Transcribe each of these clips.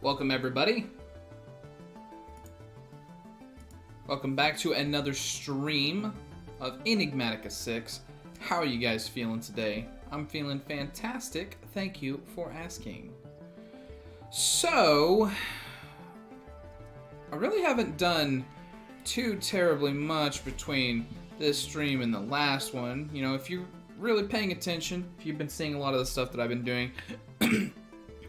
Welcome everybody. Welcome back to another stream of Enigmatica 6. How are you guys feeling today? I'm feeling fantastic. Thank you for asking. So, I really haven't done too terribly much between this stream and the last one. You know, if you're really paying attention, if you've been seeing a lot of the stuff that I've been doing,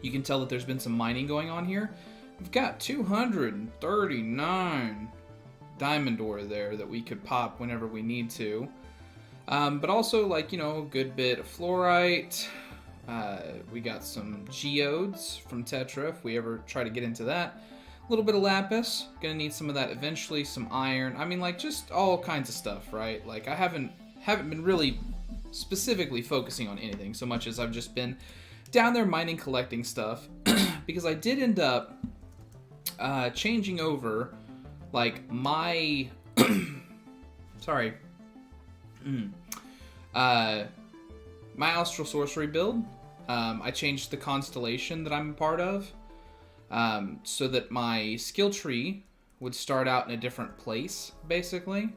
you can tell that there's been some mining going on here. We've got 239 diamond ore there that we could pop whenever we need to. But also, like, you know, a good bit of fluorite. We got some geodes from Tetra if we ever try to get into that. A little bit of lapis. Gonna need some of that eventually. Some iron. I mean, like, just all kinds of stuff, right? Like, I haven't been really specifically focusing on anything so much as I've just been down there mining, collecting stuff. Because I did end up changing over, like, my... Sorry. My Astral Sorcery build. I changed the constellation that I'm a part of, so that my skill tree would start out in a different place, basically.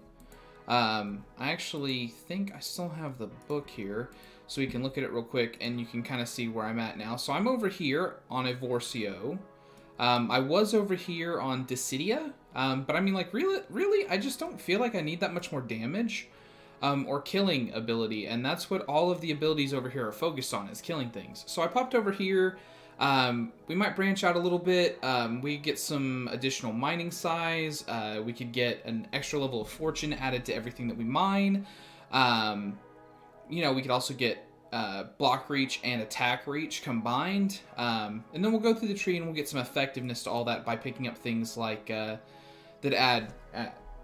I actually think I still have the book here, so we can look at it real quick, and you can kind of see where I'm at now. So I'm over here on Evorcio. I was over here on Dissidia, but I mean, like, really, I just don't feel like I need that much more damage. Or killing ability, and that's what all of the abilities over here are focused on, is killing things. So I popped over here. We might branch out a little bit. We get some additional mining size. We could get an extra level of fortune added to everything that we mine. You know, we could also get block reach and attack reach combined. And then we'll go through the tree and we'll get some effectiveness to all that by picking up things like that add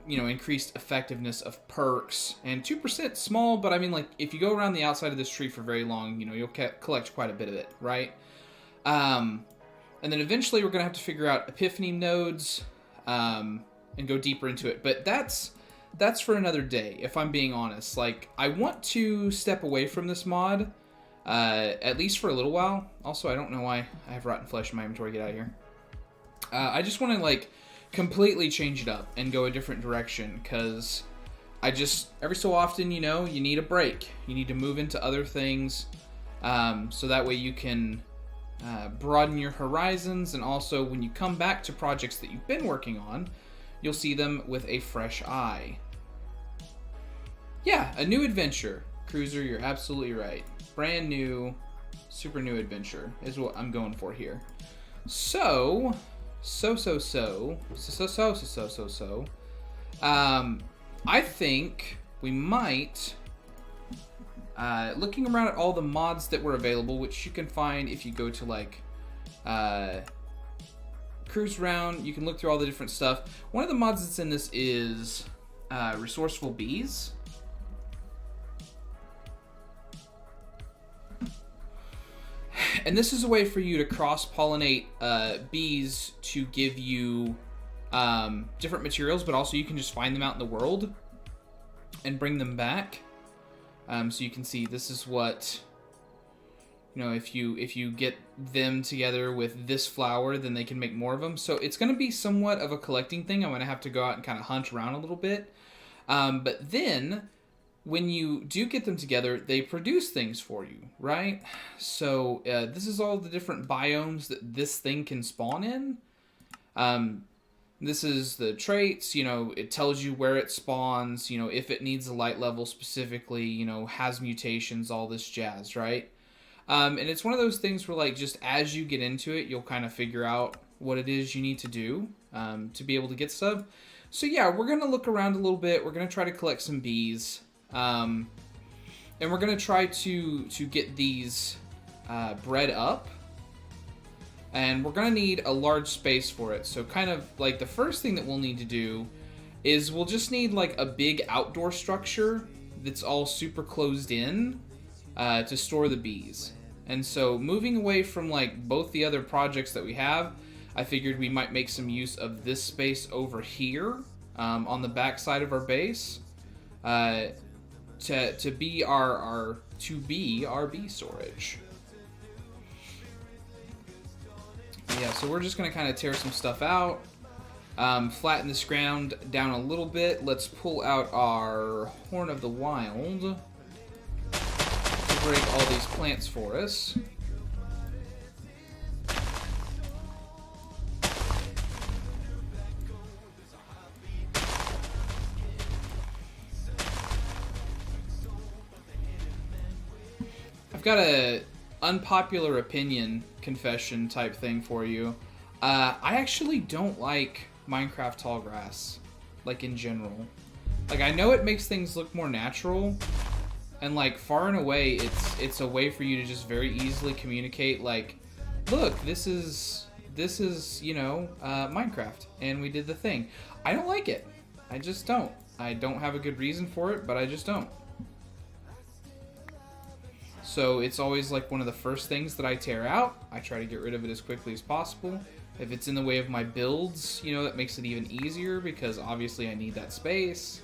you know, increased effectiveness of perks. And 2% small, but I mean, like, if you go around the outside of this tree for very long, you know, you'll collect quite a bit of it, right? And then eventually we're going to have to figure out epiphany nodes and go deeper into it. But that's for another day, if I'm being honest. Like, I want to step away from this mod, at least for a little while. Also, I don't know why I have rotten flesh in my inventory. Get out of here. I just want to, like, completely change it up and go a different direction, because I just, every so often, you know, you need a break. You need to move into other things, so that way you can broaden your horizons, and also when you come back to projects that you've been working on, you'll see them with a fresh eye. Yeah, a new adventure. Cruiser, you're absolutely right. Brand new, super new adventure is what I'm going for here. So... I think we might, looking around at all the mods that were available, which you can find if you go to, like, cruise around, you can look through all the different stuff. One of the mods that's in this is Resourceful Bees. And this is a way for you to cross-pollinate bees to give you different materials, but also you can just find them out in the world and bring them back. So you can see this is what, you know, if you get them together with this flower, then they can make more of them. So it's going to be somewhat of a collecting thing. I'm going to have to go out and kind of hunt around a little bit. But then, when you do get them together, they produce things for you, right? So this is all the different biomes that this thing can spawn in. This is the traits, you know, it tells you where it spawns, you know, if it needs a light level specifically, you know, has mutations, all this jazz, right? And it's one of those things where, like, just as you get into it, you'll kind of figure out what it is you need to do to be able to get stuff. So yeah, we're going to look around a little bit. We're going to try to collect some bees. And we're going to try to get these bred up. And we're going to need a large space for it. So kind of like the first thing that we'll need to do is we'll just need, like, a big outdoor structure that's all super closed in to store the bees. And so moving away from, like, both the other projects that we have, I figured we might make some use of this space over here on the back side of our base. To be our bee storage. Yeah, so we're just going to kind of tear some stuff out. Flatten this ground down a little bit. Let's pull out our Horn of the Wild to break all these plants for us. I've got a unpopular opinion confession type thing for you. I actually don't like Minecraft Tallgrass, like in general. Like, I know it makes things look more natural, and like far and away it's a way for you to just very easily communicate, like, look, this is you know, Minecraft, and we did the thing. I don't like it. I just don't. I don't have a good reason for it, but I just don't. So it's always like one of the first things that I tear out. I try to get rid of it as quickly as possible. If it's in the way of my builds, you know, that makes it even easier because obviously I need that space.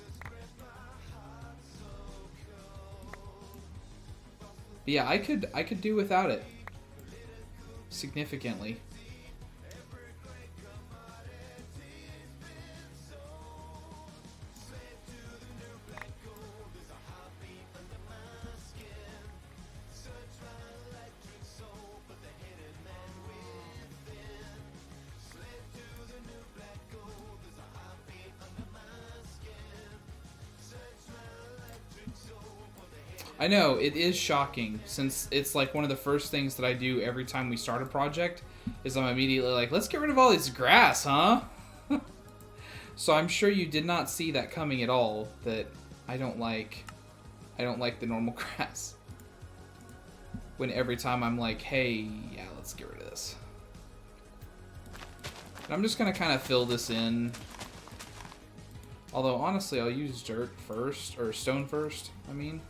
But yeah, I could do without it significantly. I know, it is shocking, since it's like one of the first things that I do every time we start a project, is I'm immediately like, let's get rid of all this grass, huh? So I'm sure you did not see that coming at all, that I don't like the normal grass. When every time I'm like, hey, yeah, let's get rid of this. And I'm just gonna kind of fill this in. Although, honestly, I'll use dirt first, or stone first, I mean.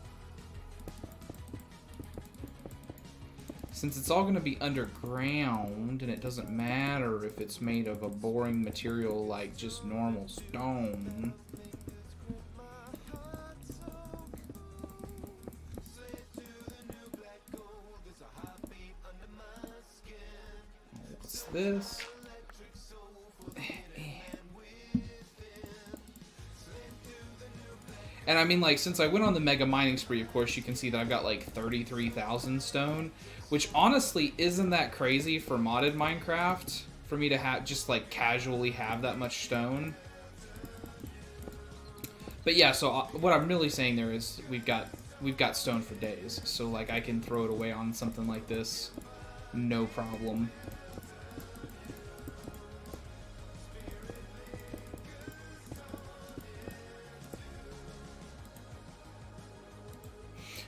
Since it's all going to be underground, and it doesn't matter if it's made of a boring material like just normal stone. What's this? And I mean, like, since I went on the mega mining spree, of course, you can see that I've got like 33,000 stone, which honestly isn't that crazy for modded Minecraft, for me to have just like casually have that much stone. But yeah, so what I'm really saying there is we've got stone for days, so like I can throw it away on something like this, no problem.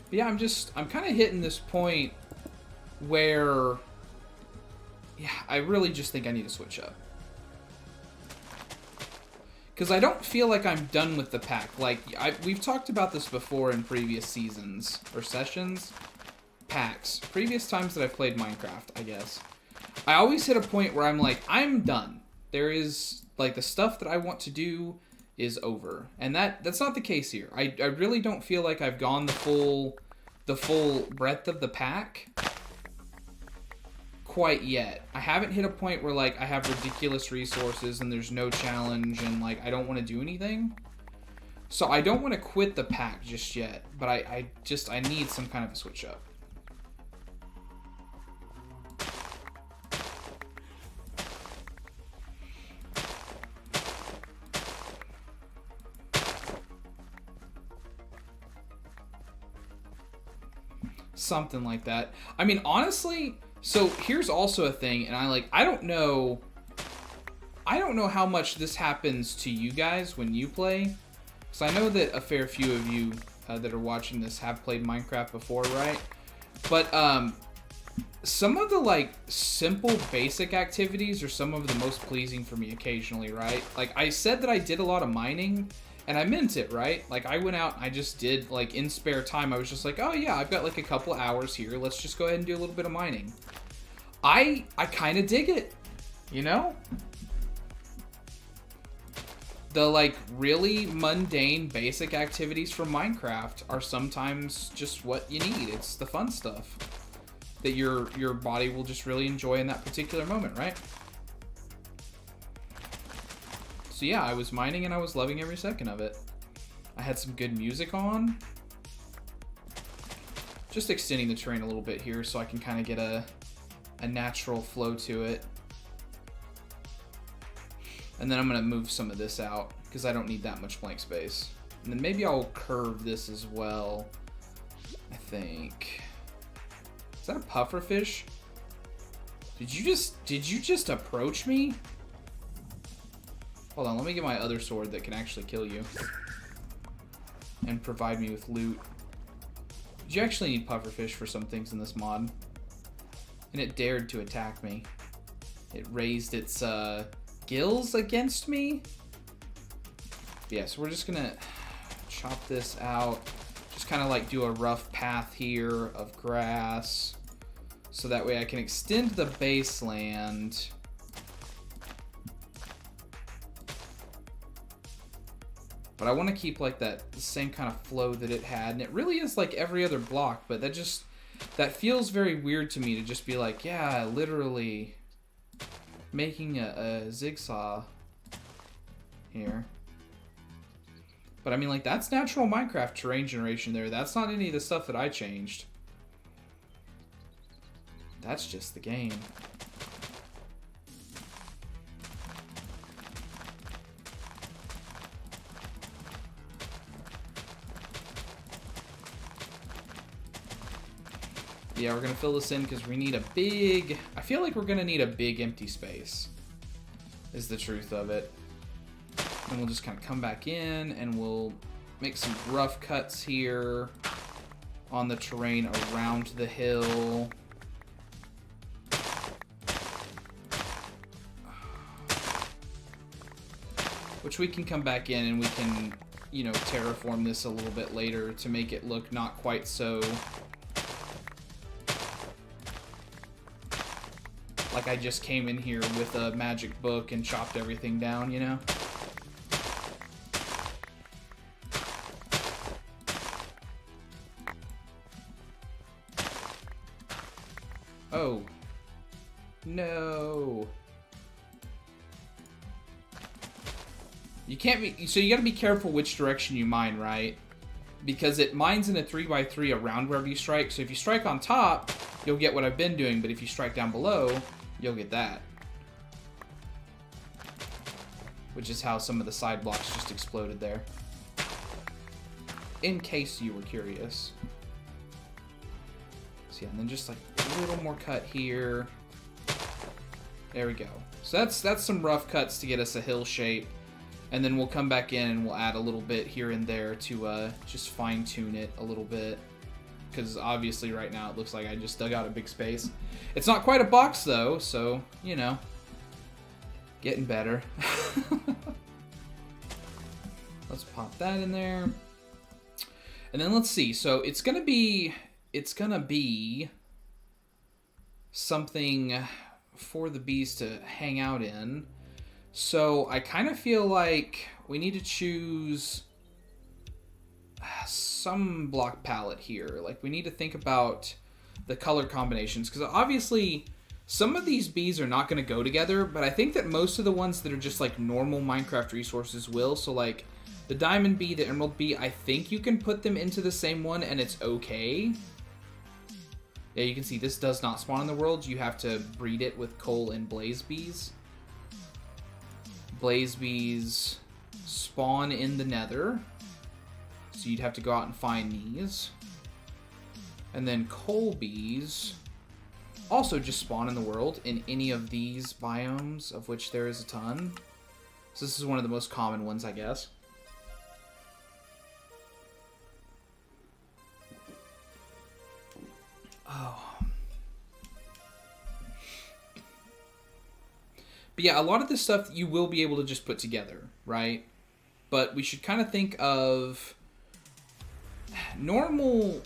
But yeah, I'm kind of hitting this point where, yeah, I really just think I need to switch up. Because I don't feel like I'm done with the pack. Like, we've talked about this before in previous seasons, or sessions. Packs. Previous times that I've played Minecraft, I guess. I always hit a point where I'm like, I'm done. There is, like, the stuff that I want to do is over. And that's not the case here. I really don't feel like I've gone the full breadth of the pack quite yet. I haven't hit a point where like I have ridiculous resources and there's no challenge and like I don't want to do anything. So I don't want to quit the pack just yet, but I need some kind of a switch up. Something like that. I mean, honestly, so here's also a thing, and I don't know how much this happens to you guys when you play, because I know that a fair few of you that are watching this have played Minecraft before, right? But some of the like simple basic activities are some of the most pleasing for me occasionally, right? Like I said that I did a lot of mining, and I meant it, right? Like, I went out and I just did, like, in spare time, I was just like, oh, yeah, I've got, like, a couple hours here. Let's just go ahead and do a little bit of mining. I kind of dig it, you know? The, like, really mundane, basic activities from Minecraft are sometimes just what you need. It's the fun stuff. that your body will just really enjoy in that particular moment, right? So yeah, I was mining and I was loving every second of it. I had some good music on. Just extending the terrain a little bit here so I can kind of get a natural flow to it. And then I'm going to move some of this out because I don't need that much blank space. And then maybe I'll curve this as well, I think. Is that a pufferfish? Did you just approach me? Hold on, let me get my other sword that can actually kill you. And provide me with loot. Did you actually need pufferfish for some things in this mod? And it dared to attack me. It raised its gills against me. Yeah, so we're just gonna chop this out. Just kind of like do a rough path here of grass. So that way I can extend the baseland. But I want to keep like the same kind of flow that it had. And it really is like every other block, but that feels very weird to me to just be like, yeah, literally making a zigzag here. But I mean, like, that's natural Minecraft terrain generation there. That's not any of the stuff that I changed. That's just the game. Yeah, we're gonna fill this in because we need a big... I feel like we're gonna need a big empty space, is the truth of it. And we'll just kind of come back in and we'll make some rough cuts here on the terrain around the hill. Which we can come back in and we can, you know, terraform this a little bit later to make it look not quite so... like I just came in here with a magic book and chopped everything down, you know? Oh. No. You can't be... So you gotta be careful which direction you mine, right? Because it mines in a 3x3 around wherever you strike. So if you strike on top, you'll get what I've been doing. But if you strike down below, you'll get that. Which is how some of the side blocks just exploded there. In case you were curious. So yeah, and then just like a little more cut here. There we go. So that's some rough cuts to get us a hill shape. And then we'll come back in and we'll add a little bit here and there to just fine tune it a little bit. Because obviously right now it looks like I just dug out a big space. It's not quite a box though, so, you know, getting better. Let's pop that in there. And then let's see. So it's gonna be something for the bees to hang out in. So I kind of feel like we need to choose some block palette here. Like we need to think about the color combinations, because obviously some of these bees are not going to go together, but I think that most of the ones that are just like normal Minecraft resources will. So like the diamond bee, the emerald bee, I think you can put them into the same one and it's okay. Yeah, you can see this does not spawn in the world. You have to breed it with coal and blaze bees. Blaze bees spawn in the nether. So you'd have to go out and find these. And then coal bees also just spawn in the world in any of these biomes, of which there is a ton. So this is one of the most common ones, I guess. Oh. But yeah, a lot of this stuff you will be able to just put together, right? But we should kind of think of normal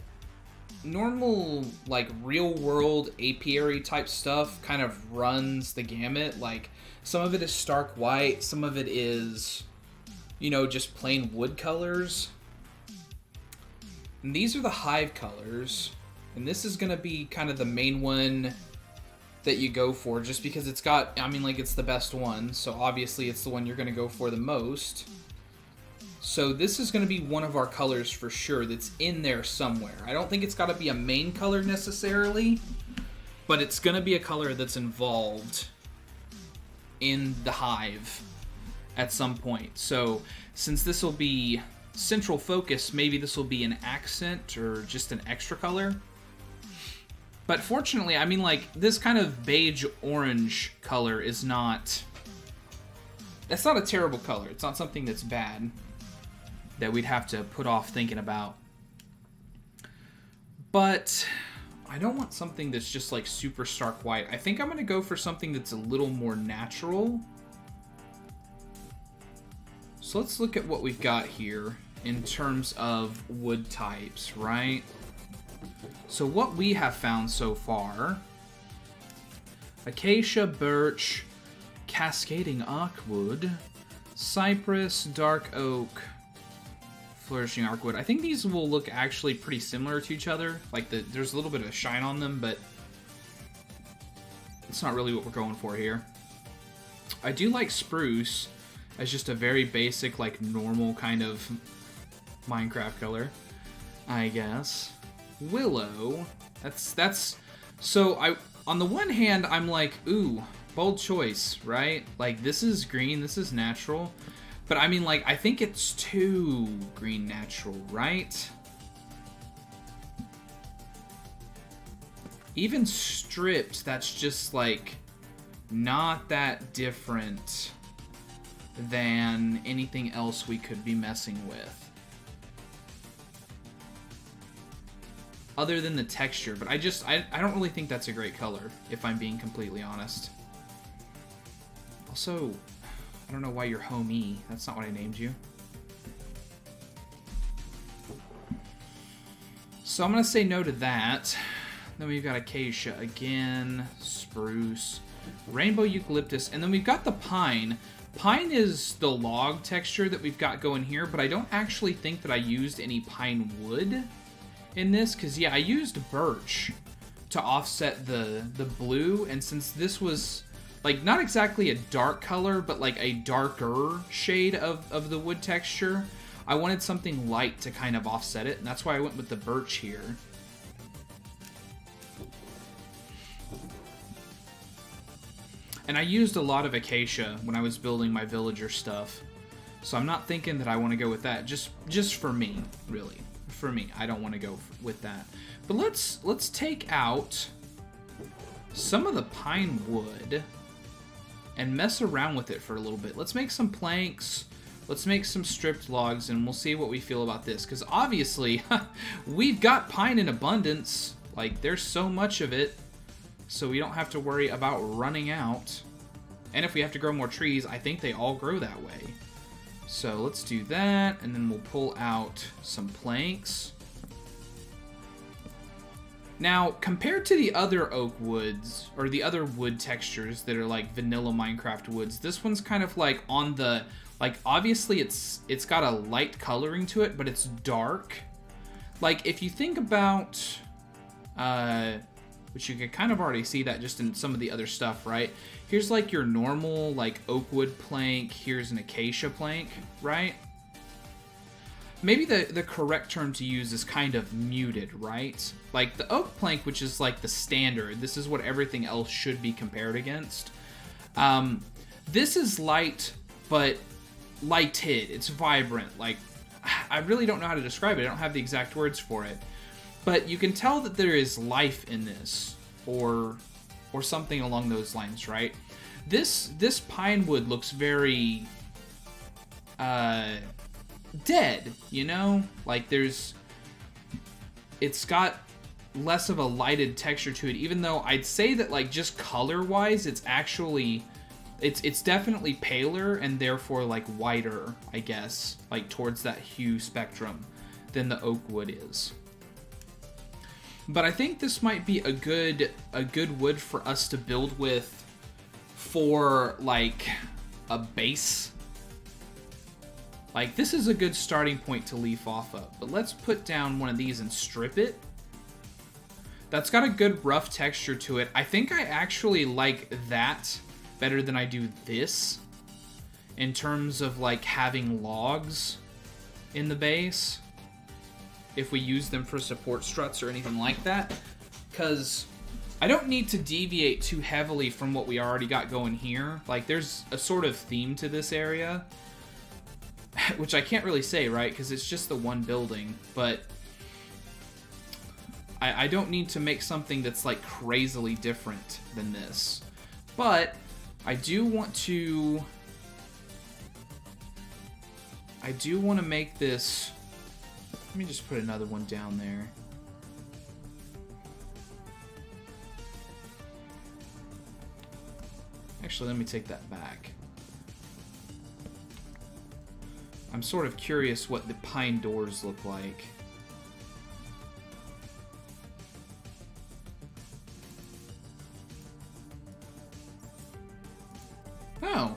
like real world apiary type stuff kind of runs the gamut. Like some of it is stark white, some of it is, you know, just plain wood colors. And these are the hive colors. And this is going to be kind of the main one that you go for, just because it's got, I mean, like, it's the best one, so obviously it's the one you're going to go for the most. So this is going to be one of our colors for sure that's in there somewhere. I don't think it's got to be a main color necessarily, but it's going to be a color that's involved in the hive at some point. So since this will be central focus, maybe this will be an accent or just an extra color. But fortunately, I mean, like, this kind of beige orange color is not, that's not a terrible color. It's not something that's bad that we'd have to put off thinking about. But I don't want something that's just like super stark white. I think I'm going to go for something that's a little more natural. So let's look at what we've got here in terms of wood types, right? So what we have found so far: acacia, birch, cascading oakwood, cypress, dark oak, flourishing oakwood. I think these will look actually pretty similar to each other. Like, there's a little bit of a shine on them, but it's not really what we're going for here. I do like spruce as just a very basic, like, normal kind of Minecraft color, I guess. Willow, that's so on the one hand, I'm like, ooh, bold choice, right? Like, this is green, this is natural, but I mean, like, I think it's too green natural, right? Even stripped, that's just like not that different than anything else we could be messing with, other than the texture. But I don't really think that's a great color, if I'm being completely honest. Also, I don't know why you're homie. That's not what I named you. So I'm gonna say no to that. Then we've got acacia again, spruce, rainbow eucalyptus, and then we've got the pine. Pine is the log texture that we've got going here, but I don't actually think that I used any pine wood in this, because yeah, I used birch to offset the blue, and since this was like not exactly a dark color, but like a darker shade of the wood texture, I wanted something light to kind of offset it, and that's why I went with the birch here. And I used a lot of acacia when I was building my villager stuff, so I'm not thinking that I want to go with that. Just for me, really. For me, I don't want to go with that. But let's take out some of the pine wood and mess around with it for a little bit. Let's make some planks. Let's make some stripped logs, and we'll see what we feel about this. Because obviously, we've got pine in abundance. Like, there's so much of it, so we don't have to worry about running out. And if we have to grow more trees, I think they all grow that way. So let's do that, and then we'll pull out some planks. Now, compared to the other oak woods, or the other wood textures that are like vanilla Minecraft woods, this one's kind of like on the, like, obviously it's got a light coloring to it, but it's dark. Like, if you think about, which you could kind of already see that just in some of the other stuff, right? Here's like your normal like oak wood plank, here's an acacia plank, right? Maybe the correct term to use is kind of muted, right? Like the oak plank, which is like the standard, this is what everything else should be compared against. This is light, but lighted, it's vibrant. Like, I really don't know how to describe it, I don't have the exact words for it. But you can tell that there is life in this, or something along those lines, right? This pine wood looks very dead, you know? Like, it's got less of a lighted texture to it, even though I'd say that, like, just color-wise, it's actually, it's definitely paler and therefore, like, whiter, I guess, like, towards that hue spectrum than the oak wood is. But I think this might be a good wood for us to build with for, like, a base. Like, this is a good starting point to leaf off of. But let's put down one of these and strip it. That's got a good rough texture to it. I think I actually like that better than I do this in terms of like having logs in the base if we use them for support struts or anything like that, because I don't need to deviate too heavily from what we already got going here. Like, there's a sort of theme to this area, which I can't really say, right, because it's just the one building, but I don't need to make something that's like crazily different than this. But I do want to make this. Let me just put another one down there. Actually, let me take that back. I'm sort of curious what the pine doors look like. Oh.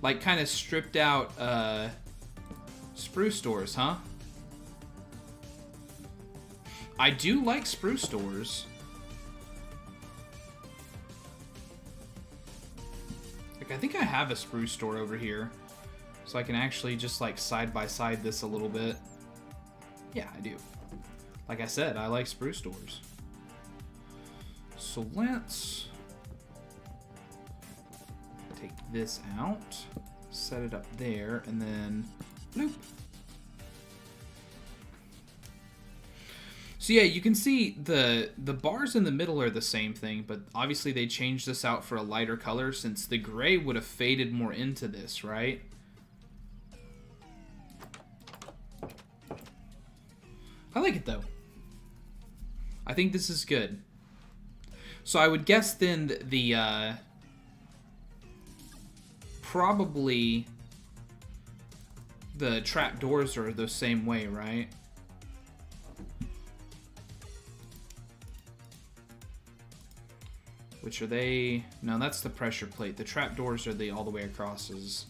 Like kind of stripped out spruce doors, huh? I do like spruce doors. Like, I think I have a spruce door over here, so I can actually just like side by side this a little bit. Yeah, I do. Like I said, I like spruce doors. So let's take this out, set it up there, and then bloop. So yeah, you can see the bars in the middle are the same thing, but obviously they changed this out for a lighter color since the gray would have faded more into this, right? I like it though. I think this is good. So I would guess then the probably the trapdoors are the same way, right? Which are they? No, that's the pressure plate. The trapdoors are the all the way acrosses.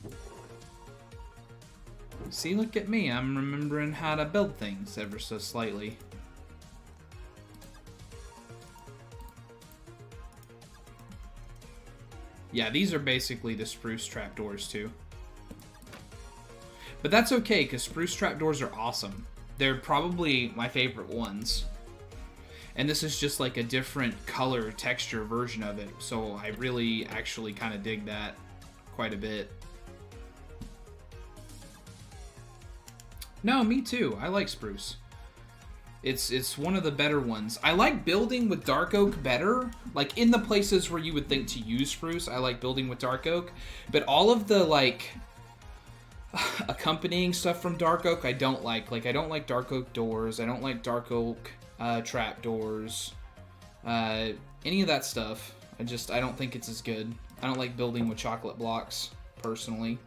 See, look at me. I'm remembering how to build things ever so slightly. Yeah, these are basically the spruce trapdoors too. But that's okay, because spruce trapdoors are awesome. They're probably my favorite ones. And this is just like a different color texture version of it. So I really actually kind of dig that quite a bit. No, me too. I like spruce. It's one of the better ones. I like building with dark oak better. Like in the places where you would think to use spruce, I like building with dark oak. But all of the like accompanying stuff from dark oak I don't like. Like I don't like dark oak doors. I don't like dark oak trap doors. Any of that stuff. I don't think it's as good. I don't like building with chocolate blocks, personally.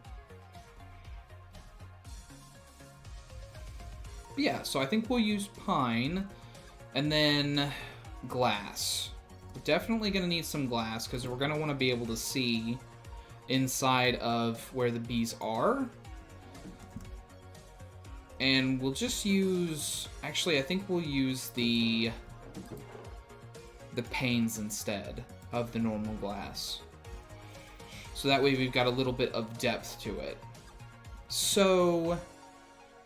But yeah, so I think we'll use pine and then glass. We're definitely going to need some glass because we're going to want to be able to see inside of where the bees are. And we'll just use... Actually, I think we'll use the panes instead of the normal glass. So that way we've got a little bit of depth to it. So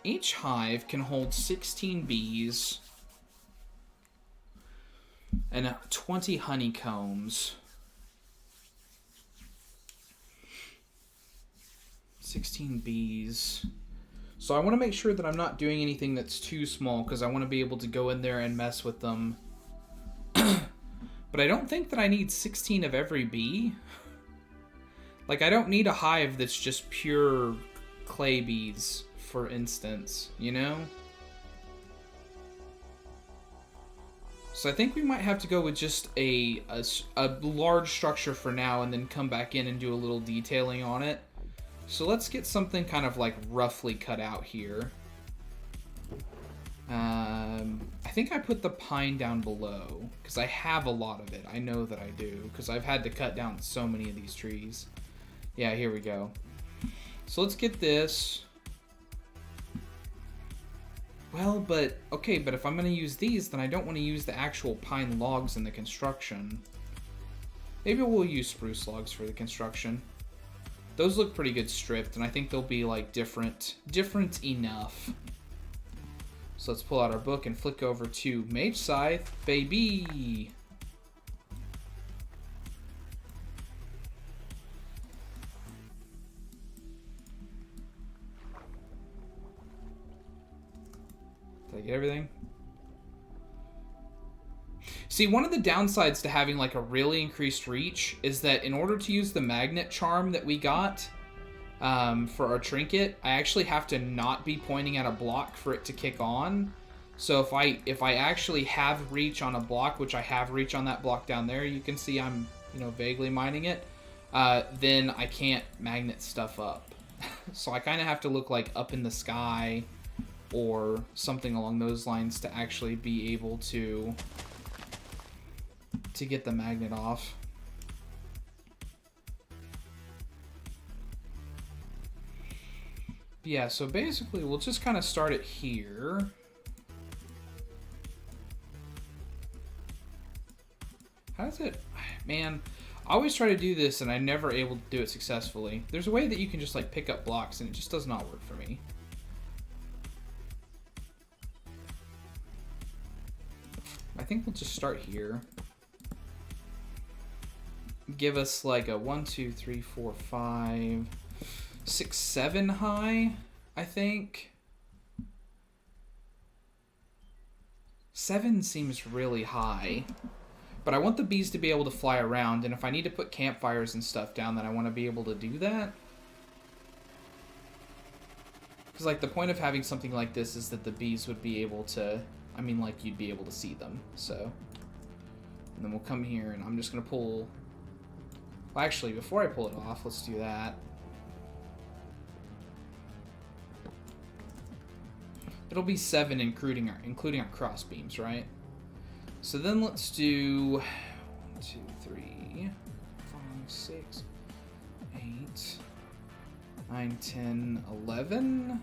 each hive can hold 16 bees and 20 honeycombs. 16 bees. So I want to make sure that I'm not doing anything that's too small because I want to be able to go in there and mess with them. But I don't think that I need 16 of every bee. Like, I don't need a hive that's just pure clay bees, for instance, you know? So I think we might have to go with just a large structure for now and then come back in and do a little detailing on it. So let's get something kind of like roughly cut out here. I think I put the pine down below because I have a lot of it. I know that I do because I've had to cut down so many of these trees. Yeah, here we go. So let's get this. Well, but, okay, but if I'm going to use these, then I don't want to use the actual pine logs in the construction. Maybe we'll use spruce logs for the construction. Those look pretty good stripped, and I think they'll be, like, different enough. So let's pull out our book and flick over to Mage Scythe, baby! Did I get everything? See, one of the downsides to having like a really increased reach is that in order to use the magnet charm that we got for our trinket, I actually have to not be pointing at a block for it to kick on. So if I actually have reach on a block, which I have reach on that block down there, you can see I'm, you know, vaguely mining it, then I can't magnet stuff up. So I kind of have to look like up in the sky or something along those lines to actually be able to get the magnet off. Yeah, so basically we'll just kind of start it here. How does it... Man, I always try to do this and I'm never able to do it successfully. There's a way that you can just like pick up blocks and it just does not work for me. I think we'll just start here. Give us like a 1, 2, 3, 4, 5, 6, 7 high, I think. 7 seems really high. But I want the bees to be able to fly around, and if I need to put campfires and stuff down, then I want to be able to do that. Because like the point of having something like this is that the bees would be able to, I mean like you'd be able to see them, so. And then we'll come here and I'm just going to pull... Well, actually, before I pull it off, let's do that. It'll be 7 including our cross beams, right? So then let's do 1, 2, 3, 5, 6, 8, 9, 10, 11.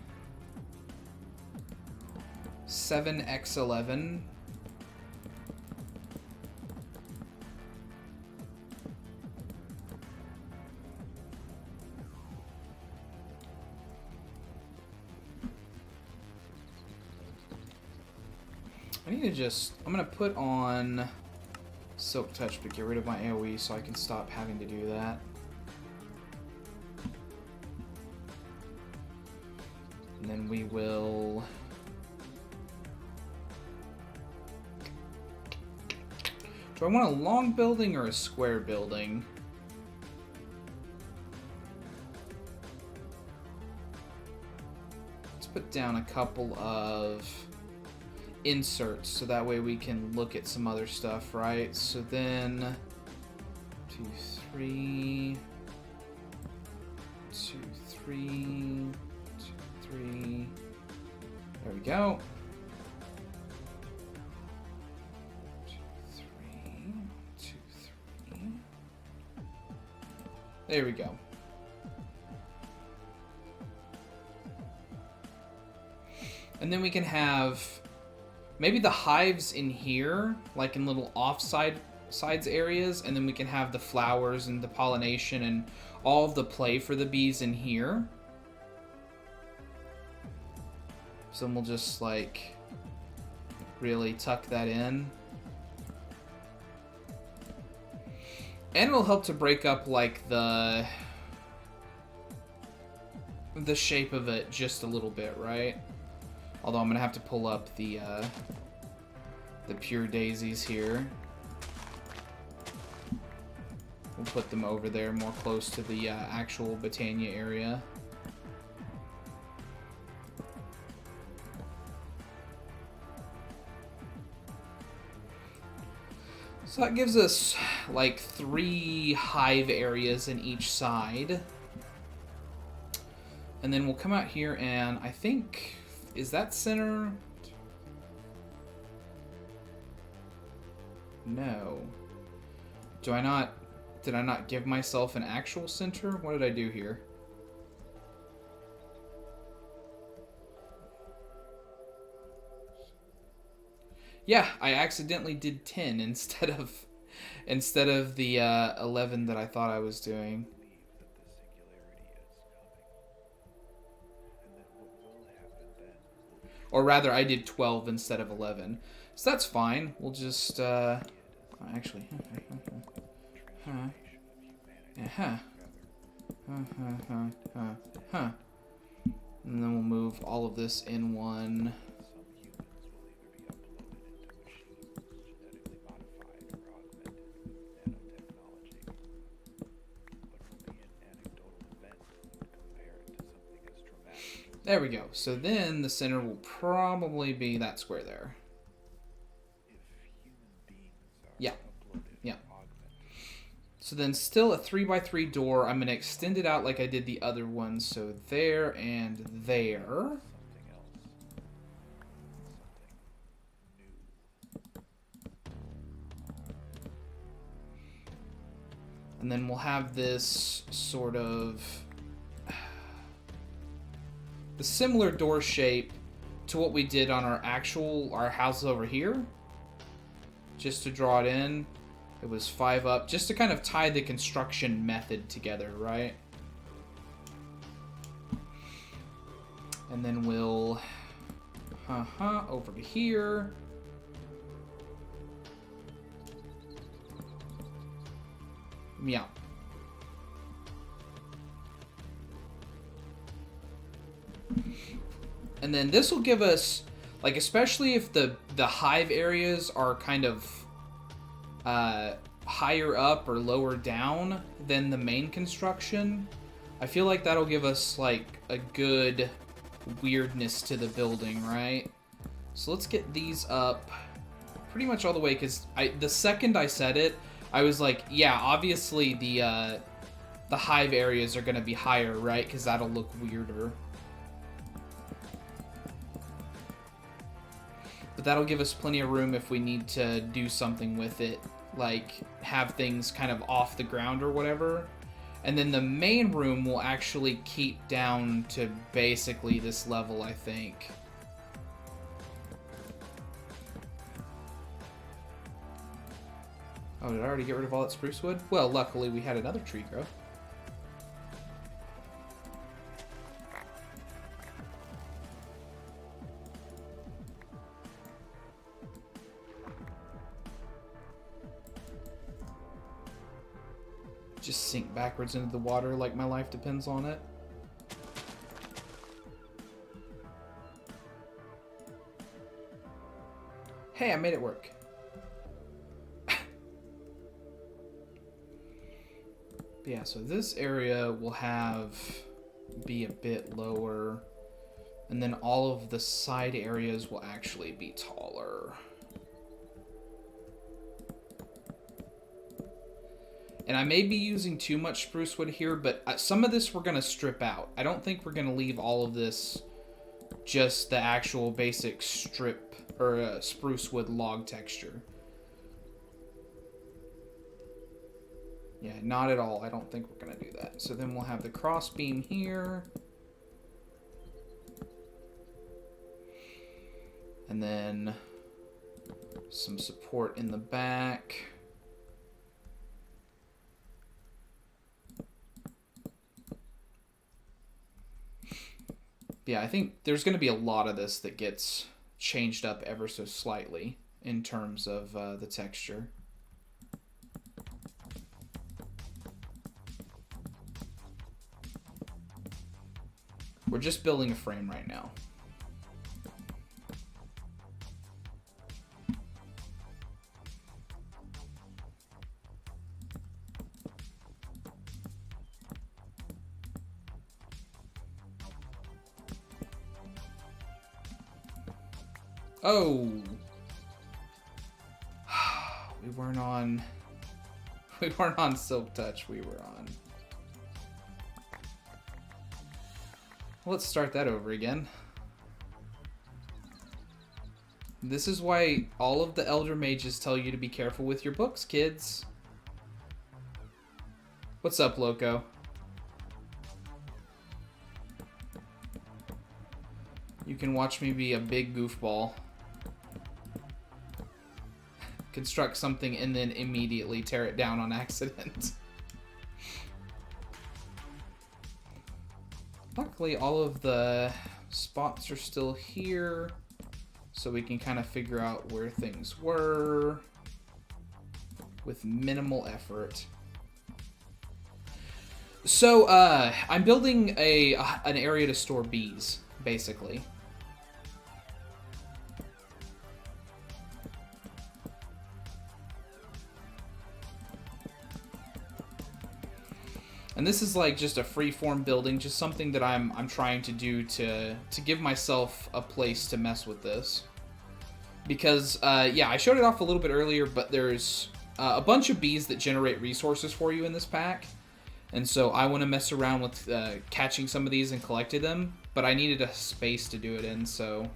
7x11. I need to just... I'm going to put on Silk Touch, but get rid of my AoE so I can stop having to do that. And then we will... Do I want a long building or a square building? Let's put down a couple of inserts so that way we can look at some other stuff, right? So then 2, 3, 2, 3, 2, 3. There we go. 2, 3, 2, 3. There we go. And then we can have maybe the hives in here, like in little sides areas, and then we can have the flowers and the pollination and all of the play for the bees in here. So then we'll just like really tuck that in. And it'll help to break up like the shape of it just a little bit, right? Although I'm gonna have to pull up the pure daisies here. We'll put them over there more close to the actual Botania area. So that gives us like 3 hive areas in each side. And then we'll come out here and I think... Is that center? No. Did I not give myself an actual center? What did I do here? Yeah, I accidentally did 10 instead of the 11 that I thought I was doing. Or rather, I did 12 instead of 11. So that's fine. We'll just, actually, and then we'll move all of this in one. There we go. So then the center will probably be that square there. Yeah. Yeah. So then still a 3x3 door. I'm going to extend it out like I did the other one. So there and there. And then we'll have this sort of the similar door shape to what we did on our house over here. Just to draw it in. It was 5 up, just to kind of tie the construction method together, right? And then we'll over to here. Meow. And then this will give us, like, especially if the hive areas are kind of higher up or lower down than the main construction, I feel like that'll give us, like, a good weirdness to the building, right? So let's get these up pretty much all the way, because the second I said it, I was like, yeah, obviously the hive areas are going to be higher, right? Because that'll look weirder. But that'll give us plenty of room if we need to do something with it, like have things kind of off the ground or whatever. And then the main room will actually keep down to basically this level, I think. Oh, did I already get rid of all that spruce wood? Well, luckily we had another tree grow. Just sink backwards into the water like my life depends on it. Hey, I made it work. Yeah, so this area will be a bit lower, and then all of the side areas will actually be taller. And I may be using too much spruce wood here, but some of this we're going to strip out. I don't think we're going to leave all of this just the actual basic strip or spruce wood log texture. Yeah, not at all. I don't think we're going to do that. So then we'll have the cross beam here. And then some support in the back. Yeah, I think there's going to be a lot of this that gets changed up ever so slightly in terms of the texture. We're just building a frame right now. Oh, we weren't on Silk Touch. We were on. Let's start that over again. This is why all of the Elder Mages tell you to be careful with your books, kids. What's up, Loco? You can watch me be a big goofball. construct something and then immediately tear it down on accident. Luckily, all of the spots are still here, so we can kind of figure out where things were with minimal effort. So, I'm building an area to store bees, basically. And this is like just a free-form building, just something that I'm trying to do to give myself a place to mess with this. Because, yeah, I showed it off a little bit earlier, but there's a bunch of bees that generate resources for you in this pack. And so I want to mess around with catching some of these and collecting them, but I needed a space to do it in, so...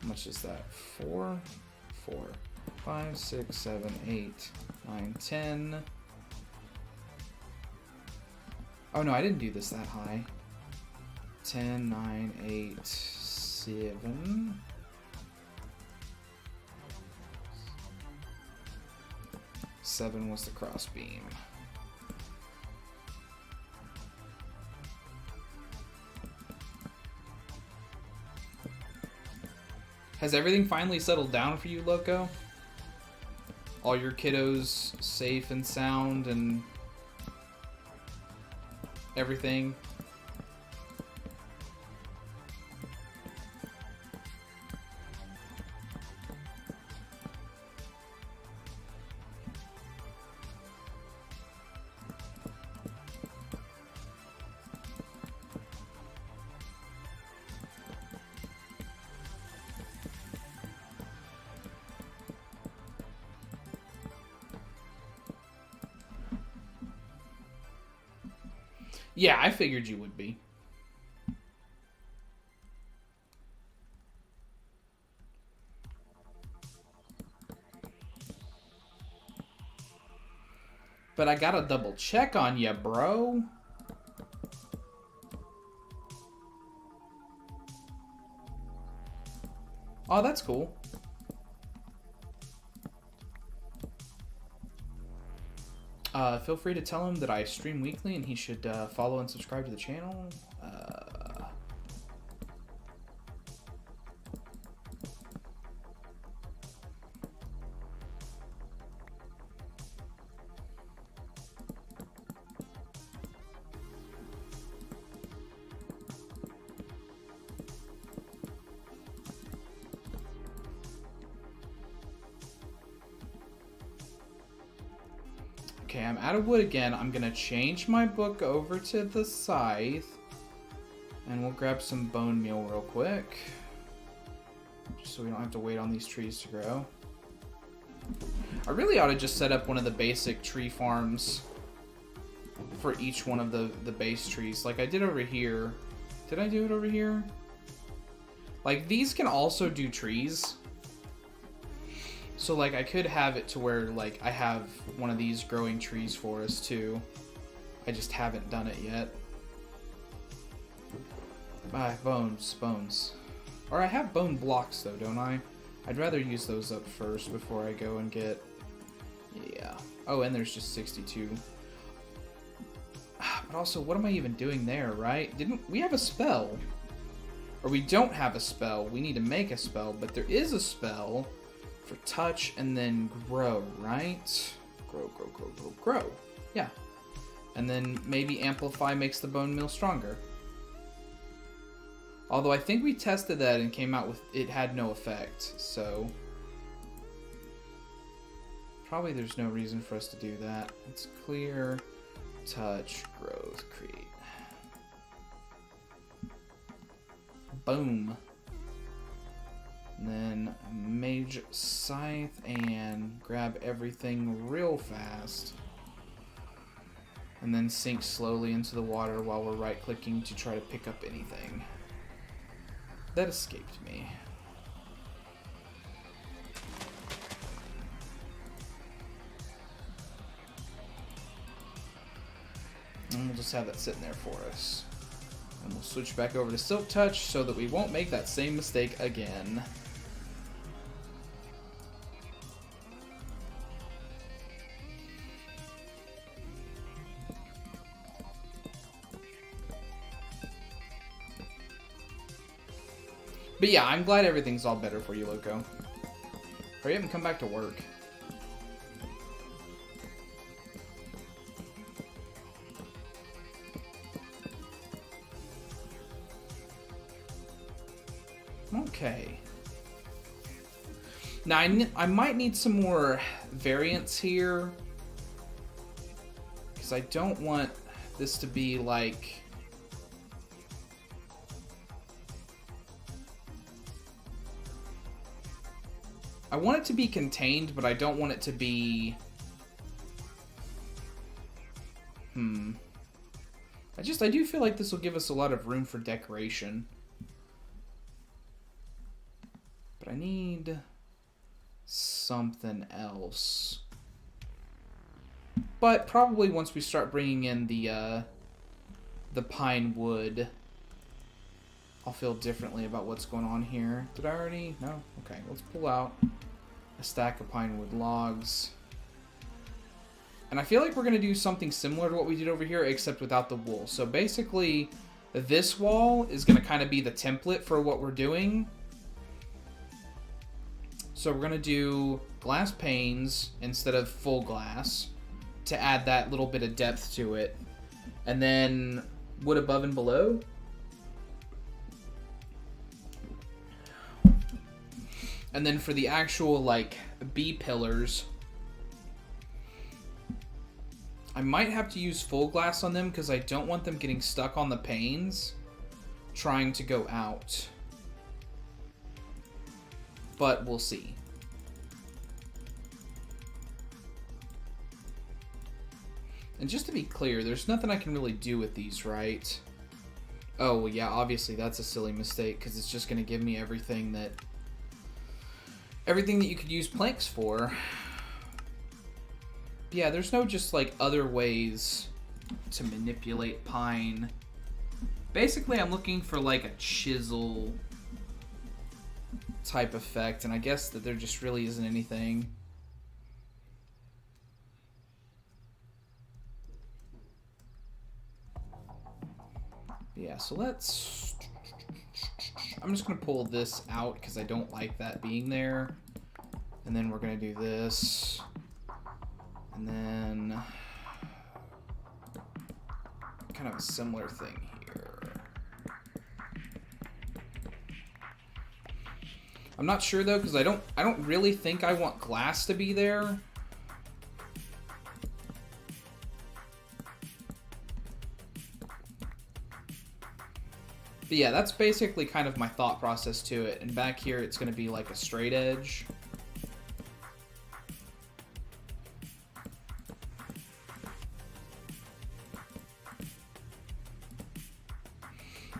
How much is that? 4, 5, 6, 7, 8, 9, 10... Oh no, I didn't do this that high. 10, 9, 8, 7. Seven was the cross beam. Has everything finally settled down for you, Loco? All your kiddos safe and sound and everything? Yeah, I figured you would be. But I gotta double check on you, bro. Oh, that's cool. Feel free to tell him that I stream weekly and he should follow and subscribe to the channel. Okay, I'm out of wood again. I'm gonna change my book over to the scythe. And we'll grab some bone meal real quick. Just so we don't have to wait on these trees to grow. I really ought to just set up one of the basic tree farms for each one of the base trees. Like I did over here. Did I do it over here? Like these can also do trees. So, like, I could have it to where, like, I have one of these growing trees for us, too. I just haven't done it yet. Bones. Or I have bone blocks, though, don't I? I'd rather use those up first before I go and get... Yeah. Oh, and there's just 62. But also, what am I even doing there, right? Didn't we have a spell? Or we don't have a spell. We need to make a spell, but there is a spell... for touch and then grow, right? Grow. Yeah. And then maybe amplify makes the bone meal stronger. Although I think we tested that and came out with it had no effect, so probably there's no reason for us to do that. Let's clear, touch, growth, create. Boom. And then mage scythe and grab everything real fast. And then sink slowly into the water while we're right clicking to try to pick up anything. That escaped me. And we'll just have that sitting there for us. And we'll switch back over to Silk Touch so that we won't make that same mistake again. But yeah, I'm glad everything's all better for you, Loco. Hurry up and come back to work. Okay. Now, I might need some more variants here. Because I don't want this to be like... I want it to be contained, but I don't want it to be... I do feel like this will give us a lot of room for decoration. But I need something else. But probably once we start bringing in the pine wood, I'll feel differently about what's going on here. Did I already? No? Okay, let's pull out a stack of pine wood logs. And I feel like we're going to do something similar to what we did over here, except without the wool. So basically, this wall is going to kind of be the template for what we're doing. So we're going to do glass panes instead of full glass to add that little bit of depth to it. And then wood above and below. And then for the actual, like, B-pillars, I might have to use full glass on them because I don't want them getting stuck on the panes trying to go out. But we'll see. And just to be clear, there's nothing I can really do with these, right? Oh, well, yeah, obviously that's a silly mistake because it's just going to give me everything that you could use planks for. But yeah, there's no just like other ways to manipulate pine. Basically, I'm looking for like a chisel type effect, and I guess that there just really isn't anything. Yeah, so let's... I'm just going to pull this out because I don't like that being there. And then we're going to do this. And then... kind of a similar thing here. I'm not sure though, because I don't really think I want glass to be there. But yeah, that's basically kind of my thought process to it. And back here, it's going to be like a straight edge.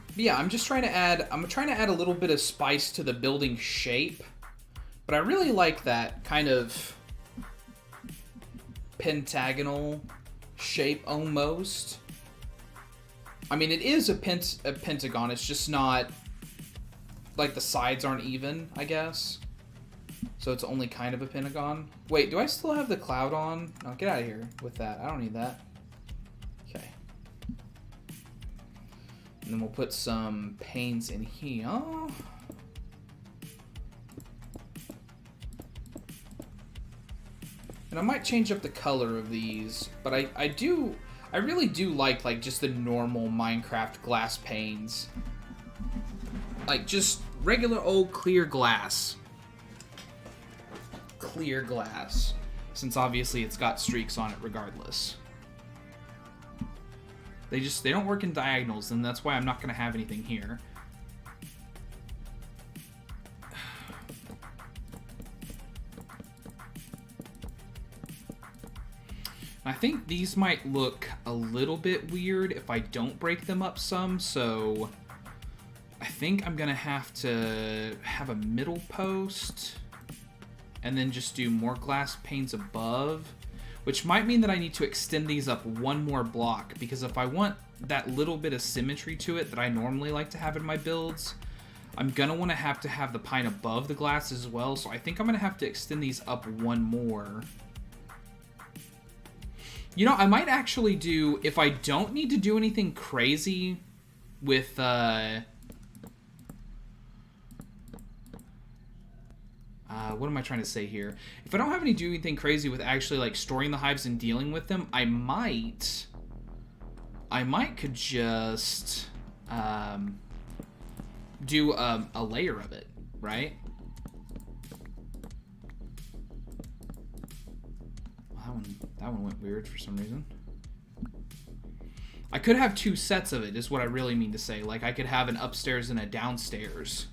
But yeah, I'm trying to add a little bit of spice to the building shape. But I really like that kind of pentagonal shape almost. I mean, it is a pentagon. It's just not, like, the sides aren't even, I guess. So it's only kind of a pentagon. Wait, do I still have the cloud on? No, get out of here with that. I don't need that. Okay. And then we'll put some panes in here. And I might change up the color of these, but I really do like just the normal Minecraft glass panes. Like, just regular old clear glass. Clear glass. Since obviously it's got streaks on it regardless. They don't work in diagonals, and that's why I'm not going to have anything here. I think these might look a little bit weird if I don't break them up some, so I think I'm going to have a middle post and then just do more glass panes above, which might mean that I need to extend these up one more block, because if I want that little bit of symmetry to it that I normally like to have in my builds, I'm going to have the pine above the glass as well, so I think I'm going to have to extend these up one more. You know, I might actually do, if I don't need to do anything crazy with What am I trying to say here? If I don't have any do anything crazy with actually like storing the hives and dealing with them, I might could just do a layer of it, right? That one went weird for some reason. I could have 2 sets of it, is what I really mean to say. Like, I could have an upstairs and a downstairs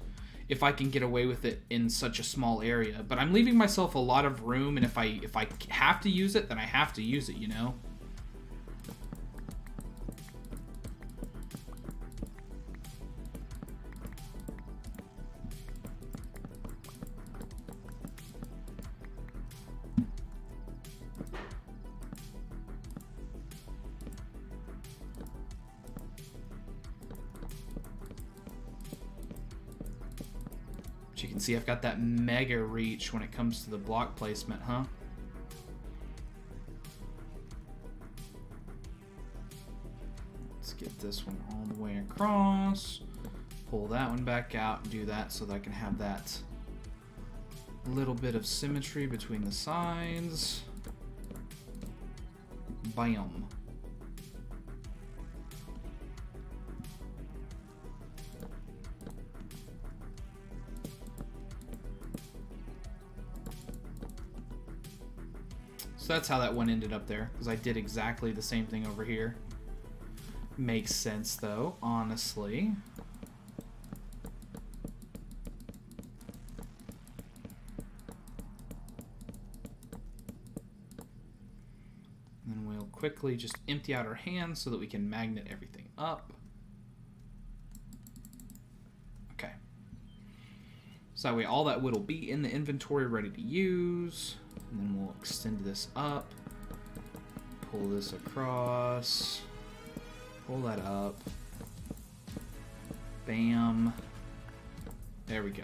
if I can get away with it in such a small area. But I'm leaving myself a lot of room, and if I have to use it, then I have to use it, you know? But you can see I've got that mega reach when it comes to the block placement, huh? Let's get this one all the way across. Pull that one back out and do that so that I can have that little bit of symmetry between the sides. Bam. So that's how that one ended up there, because I did exactly the same thing over here. Makes sense, though, honestly. And then we'll quickly just empty out our hands so that we can magnet everything up. Okay. So that way all that wood will be in the inventory ready to use. And then we'll extend this up, pull this across, pull that up, bam, there we go.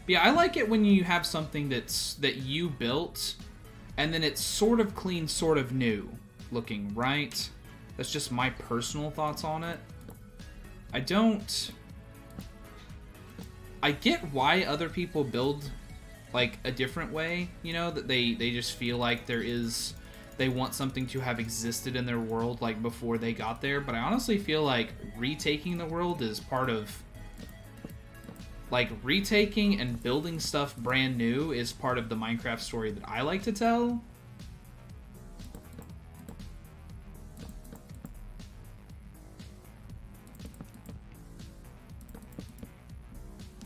But yeah, I like it when you have something that you built, and then it's sort of clean, sort of new looking, right? That's just my personal thoughts on it. I get why other people build like a different way, you know, that they just feel like they want something to have existed in their world like before they got there. But I honestly feel like retaking the world is part of, like, retaking and building stuff brand new is part of the Minecraft story that I like to tell.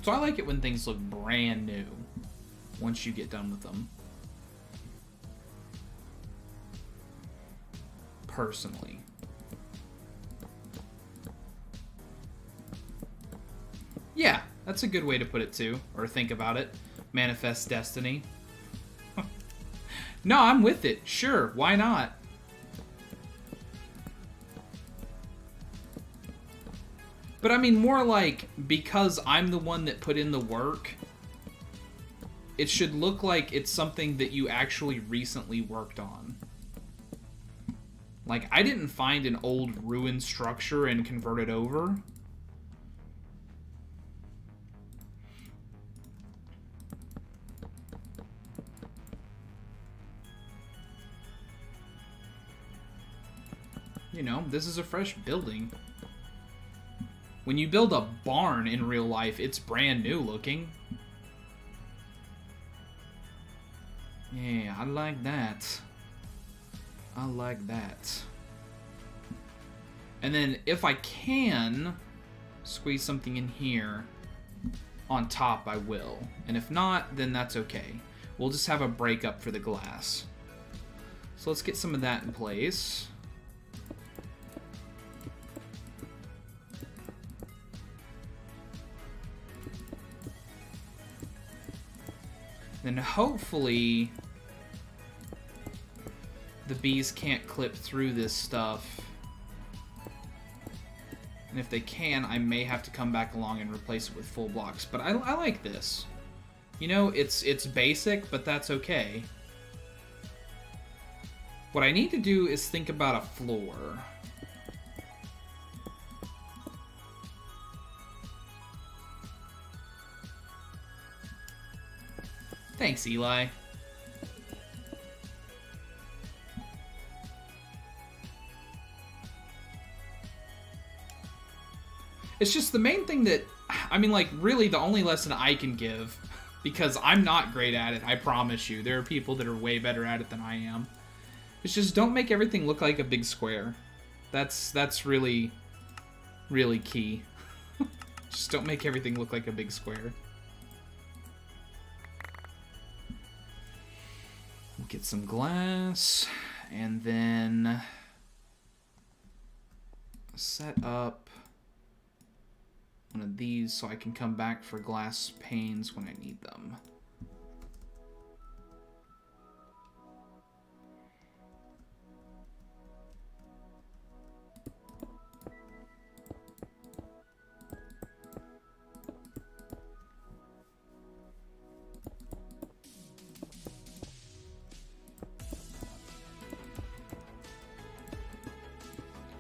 So I like it when things look brand new once you get done with them. Personally. Yeah, that's a good way to put it too, or think about it. Manifest destiny. No, I'm with it. Sure, why not? But I mean, more like, because I'm the one that put in the work, it should look like it's something that you actually recently worked on. Like, I didn't find an old ruined structure and convert it over. You know, this is a fresh building. When you build a barn in real life, it's brand new looking. Yeah, I like that. I like that. And then if I can squeeze something in here on top, I will. And if not, then that's okay. We'll just have a breakup for the glass. So let's get some of that in place. Then hopefully the bees can't clip through this stuff. And if they can, I may have to come back along and replace it with full blocks. But I like this. You know, it's basic, but that's okay. What I need to do is think about a floor. Thanks, Eli. It's just the main thing that, I mean, like, really the only lesson I can give, because I'm not great at it, I promise you. There are people that are way better at it than I am. It's just don't make everything look like a big square. That's really, really key. Just don't make everything look like a big square. Get some glass, and then set up one of these so I can come back for glass panes when I need them.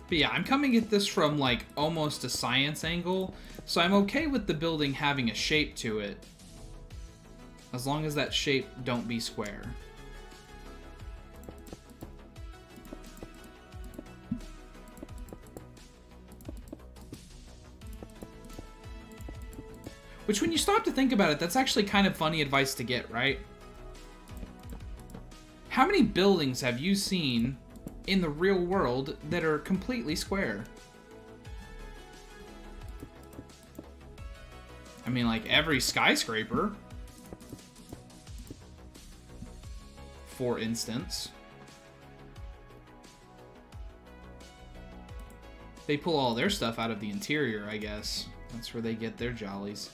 But yeah, I'm coming at this from like almost a science angle, so I'm okay with the building having a shape to it, as long as that shape don't be square. Which, when you stop to think about it, that's actually kind of funny advice to get, right? How many buildings have you seen in the real world that are completely square? I mean, like every skyscraper, for instance. They pull all their stuff out of the interior, I guess. That's where they get their jollies.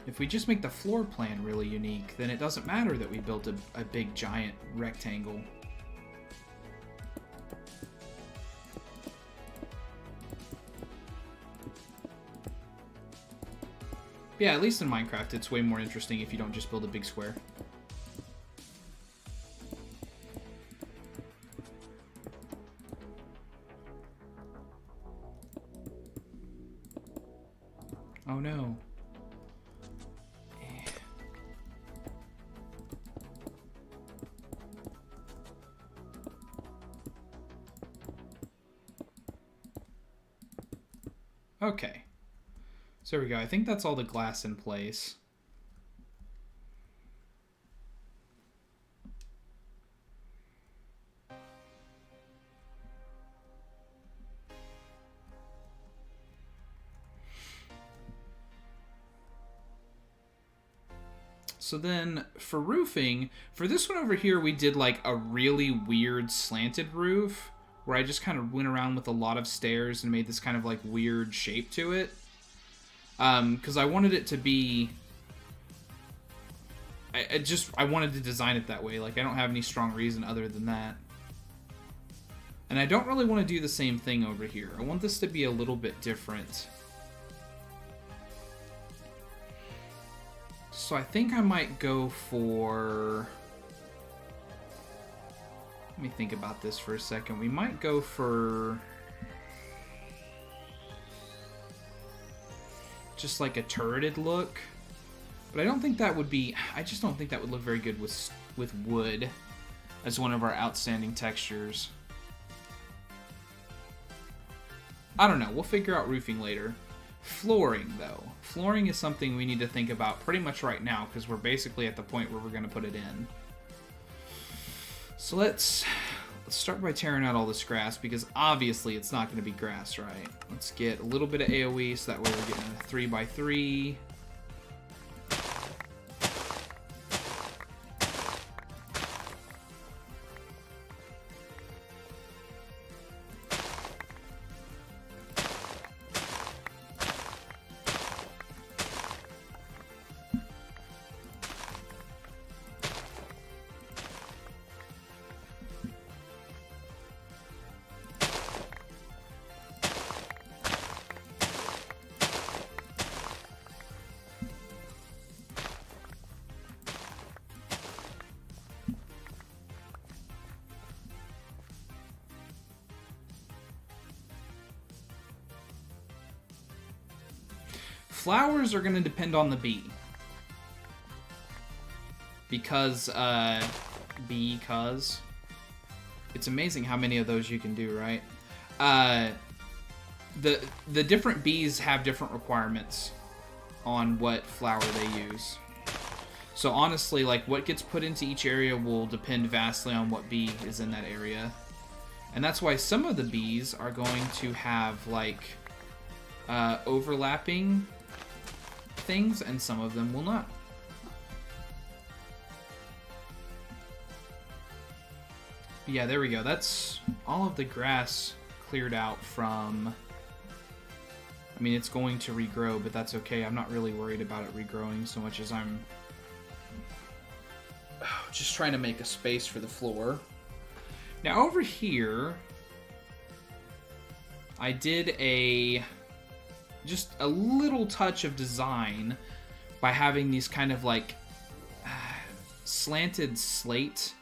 If we just make the floor plan really unique, then it doesn't matter that we built a big giant rectangle. Yeah, at least in Minecraft, it's way more interesting if you don't just build a big square. Oh no. Okay. So there we go. I think that's all the glass in place. So then for roofing, for this one over here, we did like a really weird slanted roof where I just kind of went around with a lot of stairs and made this kind of like weird shape to it. Because I wanted it to be... I wanted to design it that way. Like, I don't have any strong reason other than that. And I don't really want to do the same thing over here. I want this to be a little bit different. So I think I might go for... Let me think about this for a second. We might go for... just like a turreted look. But I don't think that would be... I just don't think that would look very good with wood as one of our outstanding textures. I don't know. We'll figure out roofing later. Flooring, though. Flooring is something we need to think about pretty much right now, because we're basically at the point where we're going to put it in. So let's start by tearing out all this grass, because obviously it's not going to be grass, right? Let's get a little bit of AoE, so that way we're getting a 3x3. flowers are going to depend on the bee. Because it's amazing how many of those you can do, right? The different bees have different requirements on what flower they use. So honestly, like, what gets put into each area will depend vastly on what bee is in that area. And that's why some of the bees are going to have, like, overlapping things, and some of them will not. But yeah, there we go. That's all of the grass cleared out from... I mean, it's going to regrow, but that's okay. I'm not really worried about it regrowing so much as I'm just trying to make a space for the floor. Now over here, I did just a little touch of design by having these kind of like slanted slate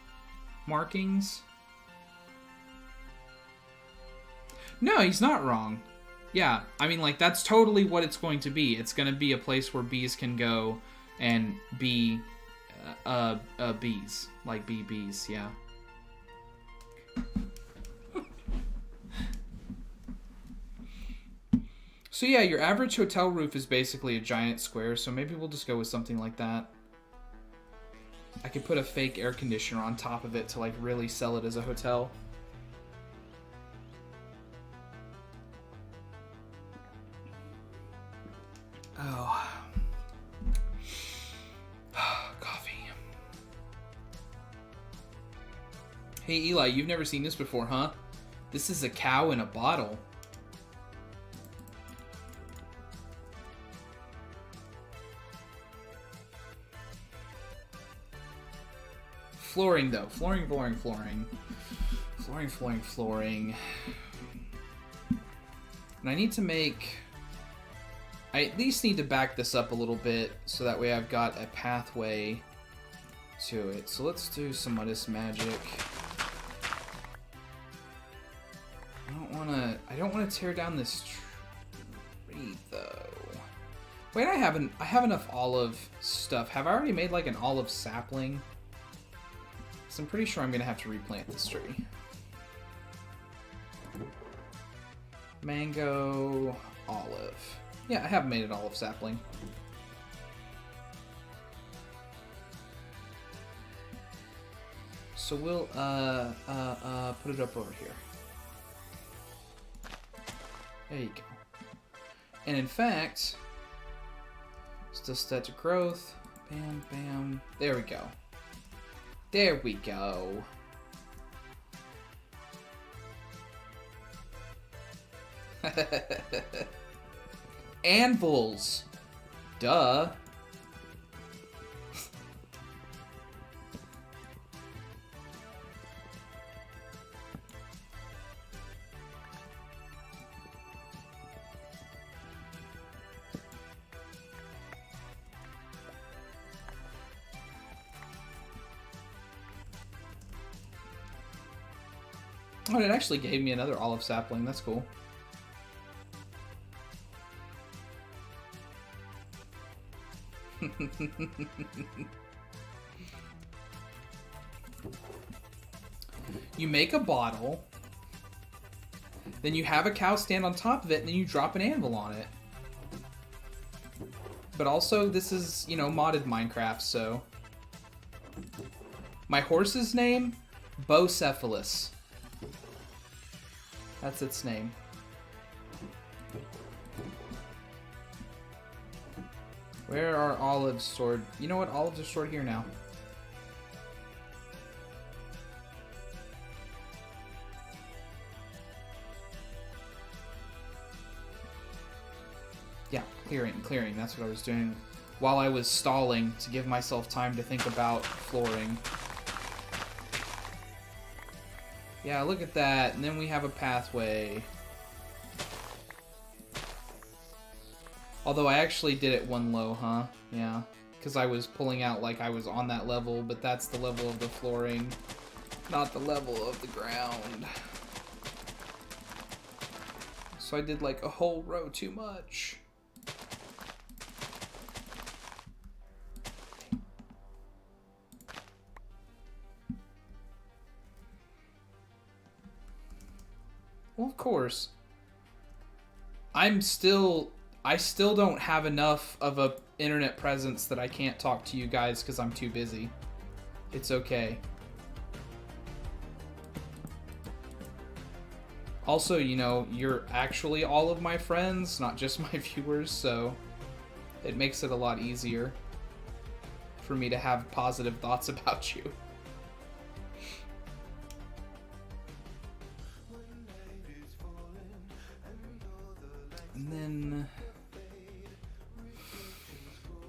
markings. No, he's not wrong. Yeah, I mean, like, that's totally what it's going to be. It's going to be a place where bees can go and be bees. Like bees, yeah. So yeah, your average hotel roof is basically a giant square, so maybe we'll just go with something like that. I could put a fake air conditioner on top of it to, like, really sell it as a hotel. Oh. Coffee. Hey, Eli, you've never seen this before, huh? This is a cow in a bottle. Flooring, though. Flooring. Flooring. And I need to make... I at least need to back this up a little bit so that way I've got a pathway to it. So let's do some of this magic. I don't wanna tear down this tree though. Wait, I have enough olive stuff. Have I already made like an olive sapling? So I'm pretty sure I'm gonna have to replant this tree. Mango, olive. Yeah, I have made an olive sapling. So we'll put it up over here. There you go. And in fact, still set to growth. Bam, bam. There we go. There we go. Anvils. Duh. Oh, it actually gave me another olive sapling. That's cool. You make a bottle, then you have a cow stand on top of it, and then you drop an anvil on it. But also, this is, you know, modded Minecraft, so... My horse's name? Bocephalus. That's its name. Where are olives stored? You know what? Olives are stored here now. Yeah, clearing. That's what I was doing while I was stalling to give myself time to think about flooring. Yeah, look at that. And then we have a pathway. Although I actually did it one low, huh? Yeah. Because I was pulling out like I was on that level, but that's the level of the flooring, not the level of the ground. So I did like a whole row too much. Well, of course. I still don't have enough of a internet presence that I can't talk to you guys because I'm too busy. It's okay. Also, you know, you're actually all of my friends, not just my viewers, so it makes it a lot easier for me to have positive thoughts about you. And then,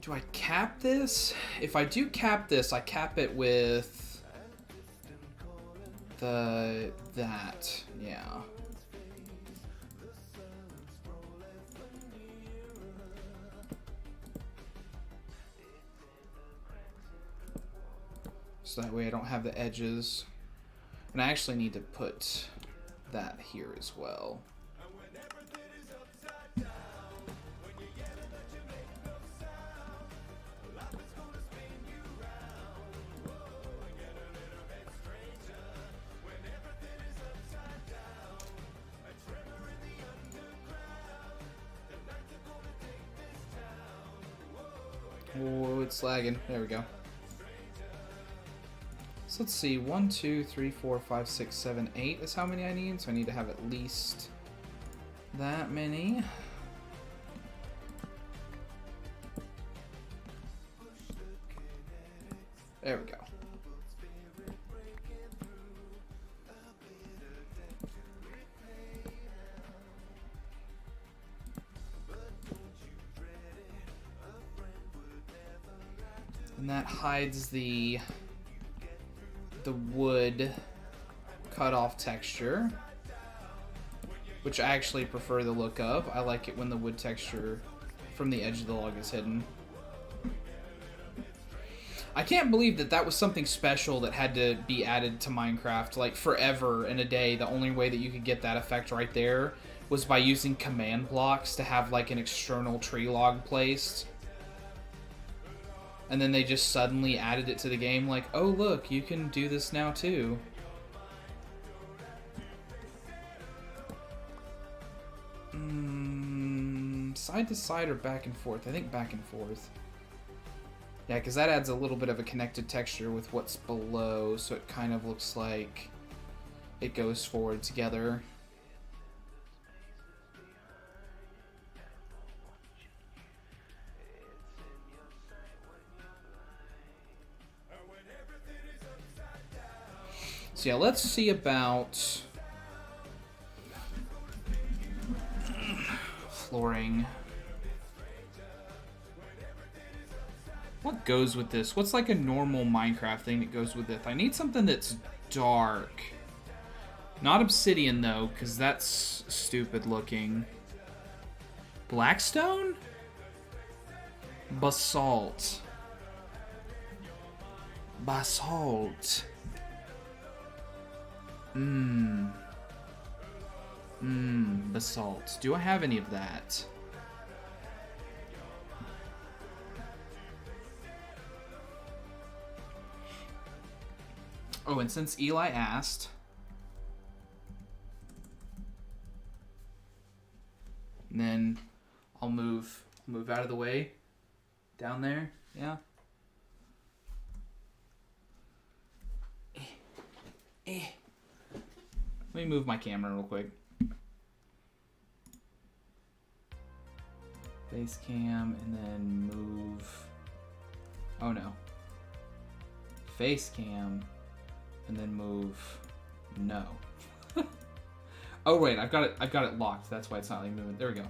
do I cap this? If I do cap this, I cap it with that, yeah. So that way I don't have the edges. And I actually need to put that here as well. Oh, it's lagging. There we go. So let's see. 1, 2, 3, 4, 5, 6, 7, 8 is how many I need. So I need to have at least that many. There we go. And that hides the wood cut-off texture, which I actually prefer the look of. I like it when the wood texture from the edge of the log is hidden. I can't believe that that was something special that had to be added to Minecraft, like forever in a day. The only way that you could get that effect right there was by using command blocks to have like an external tree log placed. And then they just suddenly added it to the game like, oh look, you can do this now too. Side to side or back and forth? I think back and forth. Yeah, because that adds a little bit of a connected texture with what's below, so it kind of looks like it goes forward together. So yeah, let's see about flooring. What goes with this? What's like a normal Minecraft thing that goes with this? I need something that's dark. Not obsidian though, because that's stupid looking. Blackstone? Basalt. Basalt. Basalt. Do I have any of that? Oh, and since Eli asked, then I'll move out of the way down there. Yeah. Let me move my camera real quick. Face cam and then move. Oh no. Face cam and then move. No. Oh wait, I've got it locked. That's why it's not like moving. There we go.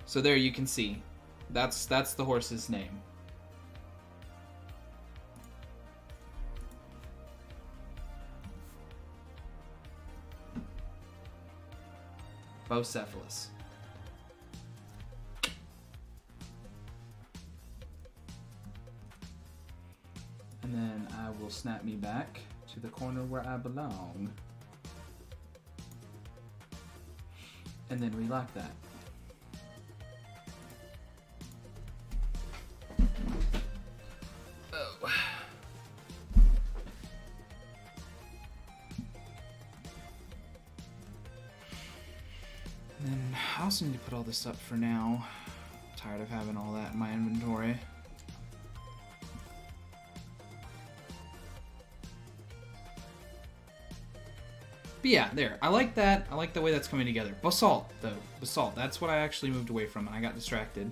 So there you can see. That's the horse's name. Bocephalus. And then I will snap me back to the corner where I belong. And then relock that. Oh. And I also need to put all this up for now. I'm tired of having all that in my inventory. But yeah, there. I like that. I like the way that's coming together. Basalt, though. Basalt. That's what I actually moved away from, and I got distracted.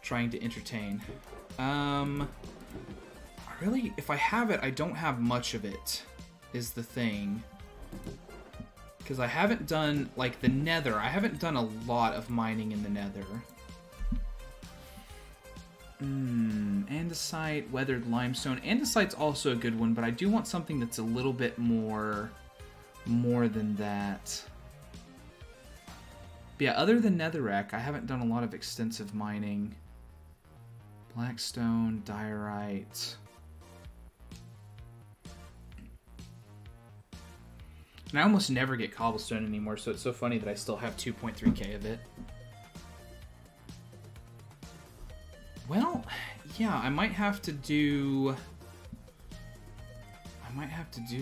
Trying to entertain. I really, if I have it, I don't have much of it, is the thing. Because I haven't done, like, the nether. I haven't done a lot of mining in the nether. Andesite, weathered limestone. Andesite's also a good one, but I do want something that's a little bit more than that. But yeah, other than netherrack, I haven't done a lot of extensive mining. Blackstone, diorite. And I almost never get cobblestone anymore, so it's so funny that I still have 2.3k of it. Well, yeah, I might have to do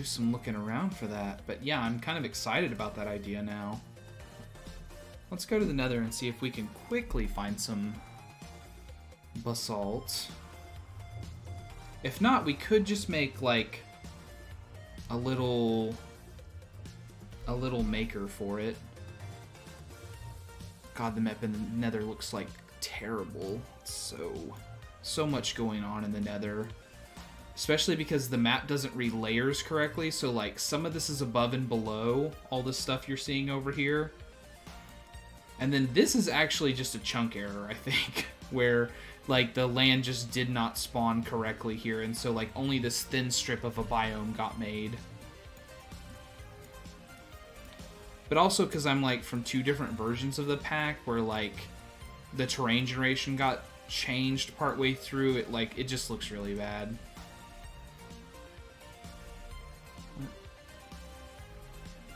some looking around for that. But yeah, I'm kind of excited about that idea now. Let's go to the nether and see if we can quickly find some basalt. If not, we could just make like a little maker for it. God, the map in the nether looks like terrible. So much going on in the nether, especially because the map doesn't read layers correctly, so like some of this is above and below all the stuff you're seeing over here, and then this is actually just a chunk error, I think, where like the land just did not spawn correctly here, and so like only this thin strip of a biome got made. But also because I'm like from two different versions of the pack where like the terrain generation got changed partway through, it just looks really bad.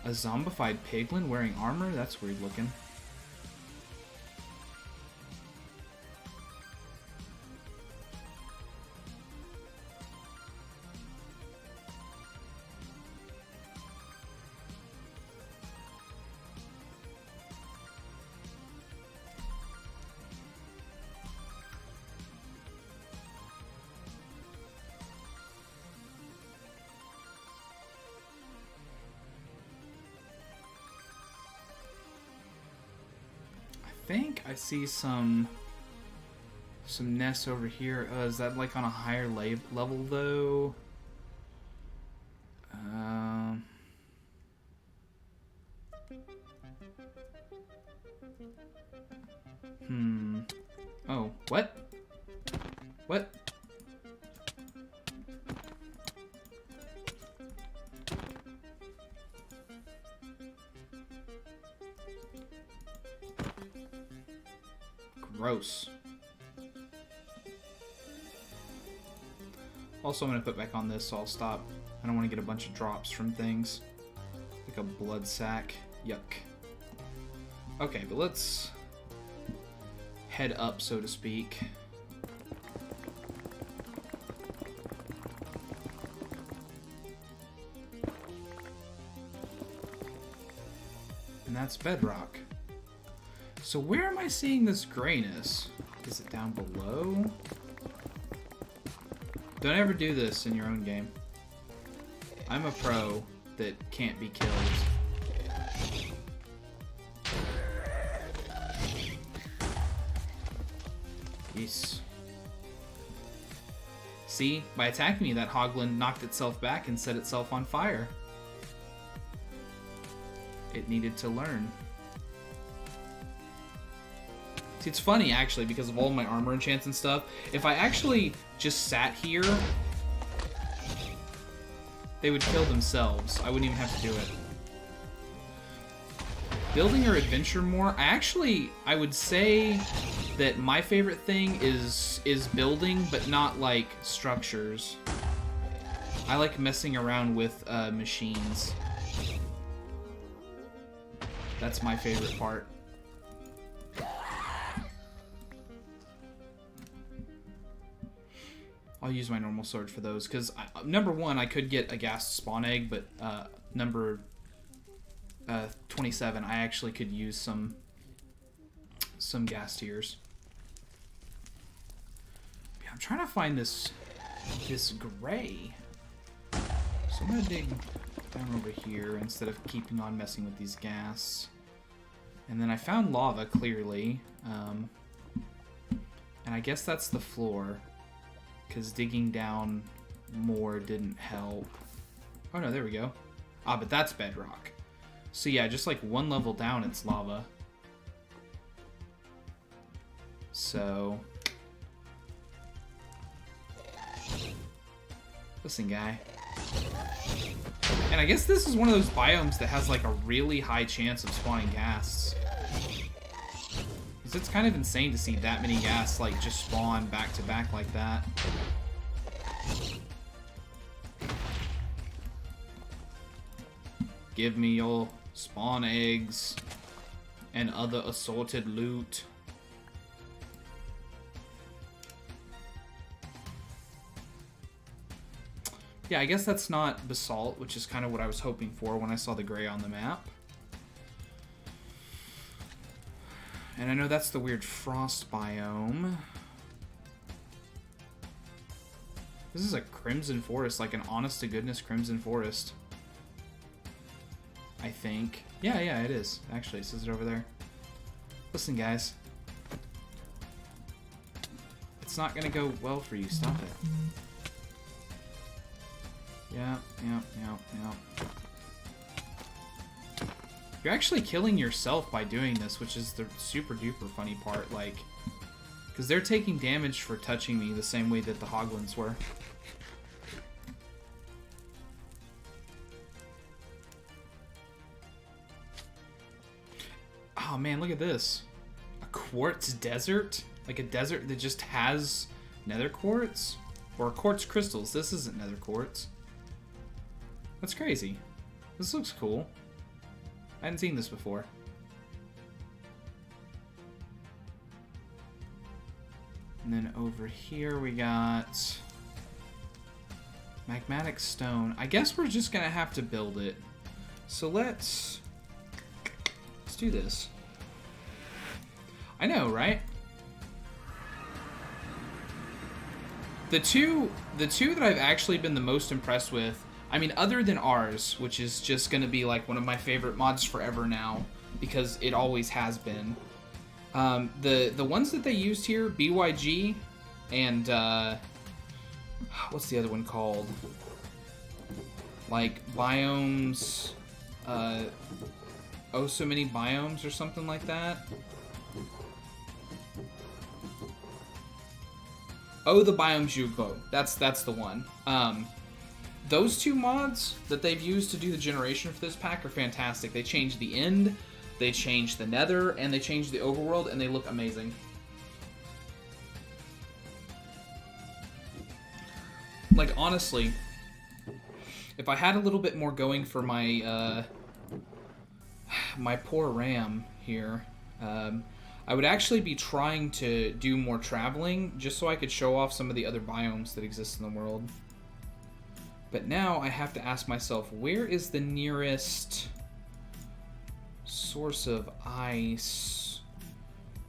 A zombified piglin wearing armor? That's weird looking. I think I see some nests over here. Is that like on a higher level though? Oh, what? What? Gross. Also, I'm going to put back on this, so I'll stop. I don't want to get a bunch of drops from things. Like a blood sack. Yuck. Okay, but let's head up, so to speak. And that's bedrock. So where am I seeing this grayness? Is it down below? Don't ever do this in your own game. I'm a pro that can't be killed. Yes. See, by attacking me, that hoglin knocked itself back and set itself on fire. It needed to learn. See, it's funny, actually, because of all my armor enchants and stuff. If I actually just sat here, they would kill themselves. I wouldn't even have to do it. Building or adventure more? I would say that my favorite thing is building, but not, like, structures. I like messing around with machines. That's my favorite part. I'll use my normal sword for those, because number one, I could get a ghast spawn egg, but number 27, I actually could use some gas tiers. Yeah, I'm trying to find this gray. So I'm gonna dig down over here instead of keeping on messing with these gas. And then I found lava, clearly. And I guess that's the floor, because digging down more didn't help. Oh no, there we go. Ah, but that's bedrock. So yeah, just like one level down, it's lava. So... listen, guy. And I guess this is one of those biomes that has like a really high chance of spawning gas. Because it's kind of insane to see that many gas like just spawn back to back like that. Give me your spawn eggs and other assorted loot. Yeah, I guess that's not basalt, which is kind of what I was hoping for when I saw the gray on the map. And I know that's the weird frost biome. This is a crimson forest, like an honest-to-goodness crimson forest. I think. Yeah, it is. Actually, it says it over there. Listen, guys. It's not gonna go well for you. Stop it. Yeah. You're actually killing yourself by doing this, which is the super duper funny part, like, because they're taking damage for touching me the same way that the hoglins were. Oh man, look at this. A quartz desert? Like a desert that just has nether quartz? Or quartz crystals. This isn't nether quartz. That's crazy. This looks cool. I hadn't seen this before. And then over here we got magmatic stone. I guess we're just gonna have to build it. So let's do this. I know, right? The two that I've actually been the most impressed with, I mean, other than ours, which is just going to be like one of my favorite mods forever now, because it always has been. The ones that they used here, BYG, and what's the other one called? Like biomes, oh so many biomes or something like that. Oh, the Biomes Jugo. That's the one. Those two mods that they've used to do the generation for this pack are fantastic. They changed the end, they changed the nether, and they changed the overworld, and they look amazing. Like, honestly, if I had a little bit more going for my, my poor RAM here, I would actually be trying to do more traveling just so I could show off some of the other biomes that exist in the world. But now I have to ask myself, where is the nearest source of ice?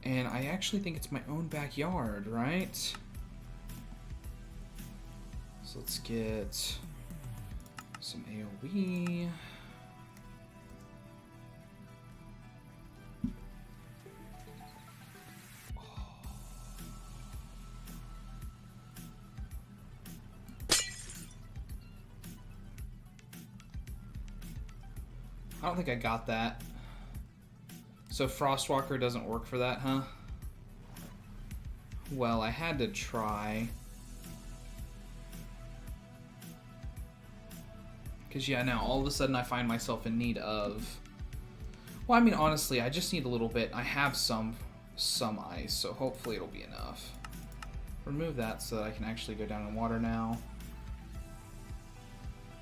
And I actually think it's my own backyard, right? So let's get some AoE. I don't think I got that. So Frostwalker doesn't work for that, huh? Well, I had to try. Because, yeah, now all of a sudden I find myself in need of... Well, I mean, honestly, I just need a little bit. I have some ice, so hopefully it'll be enough. Remove that so that I can actually go down in water now.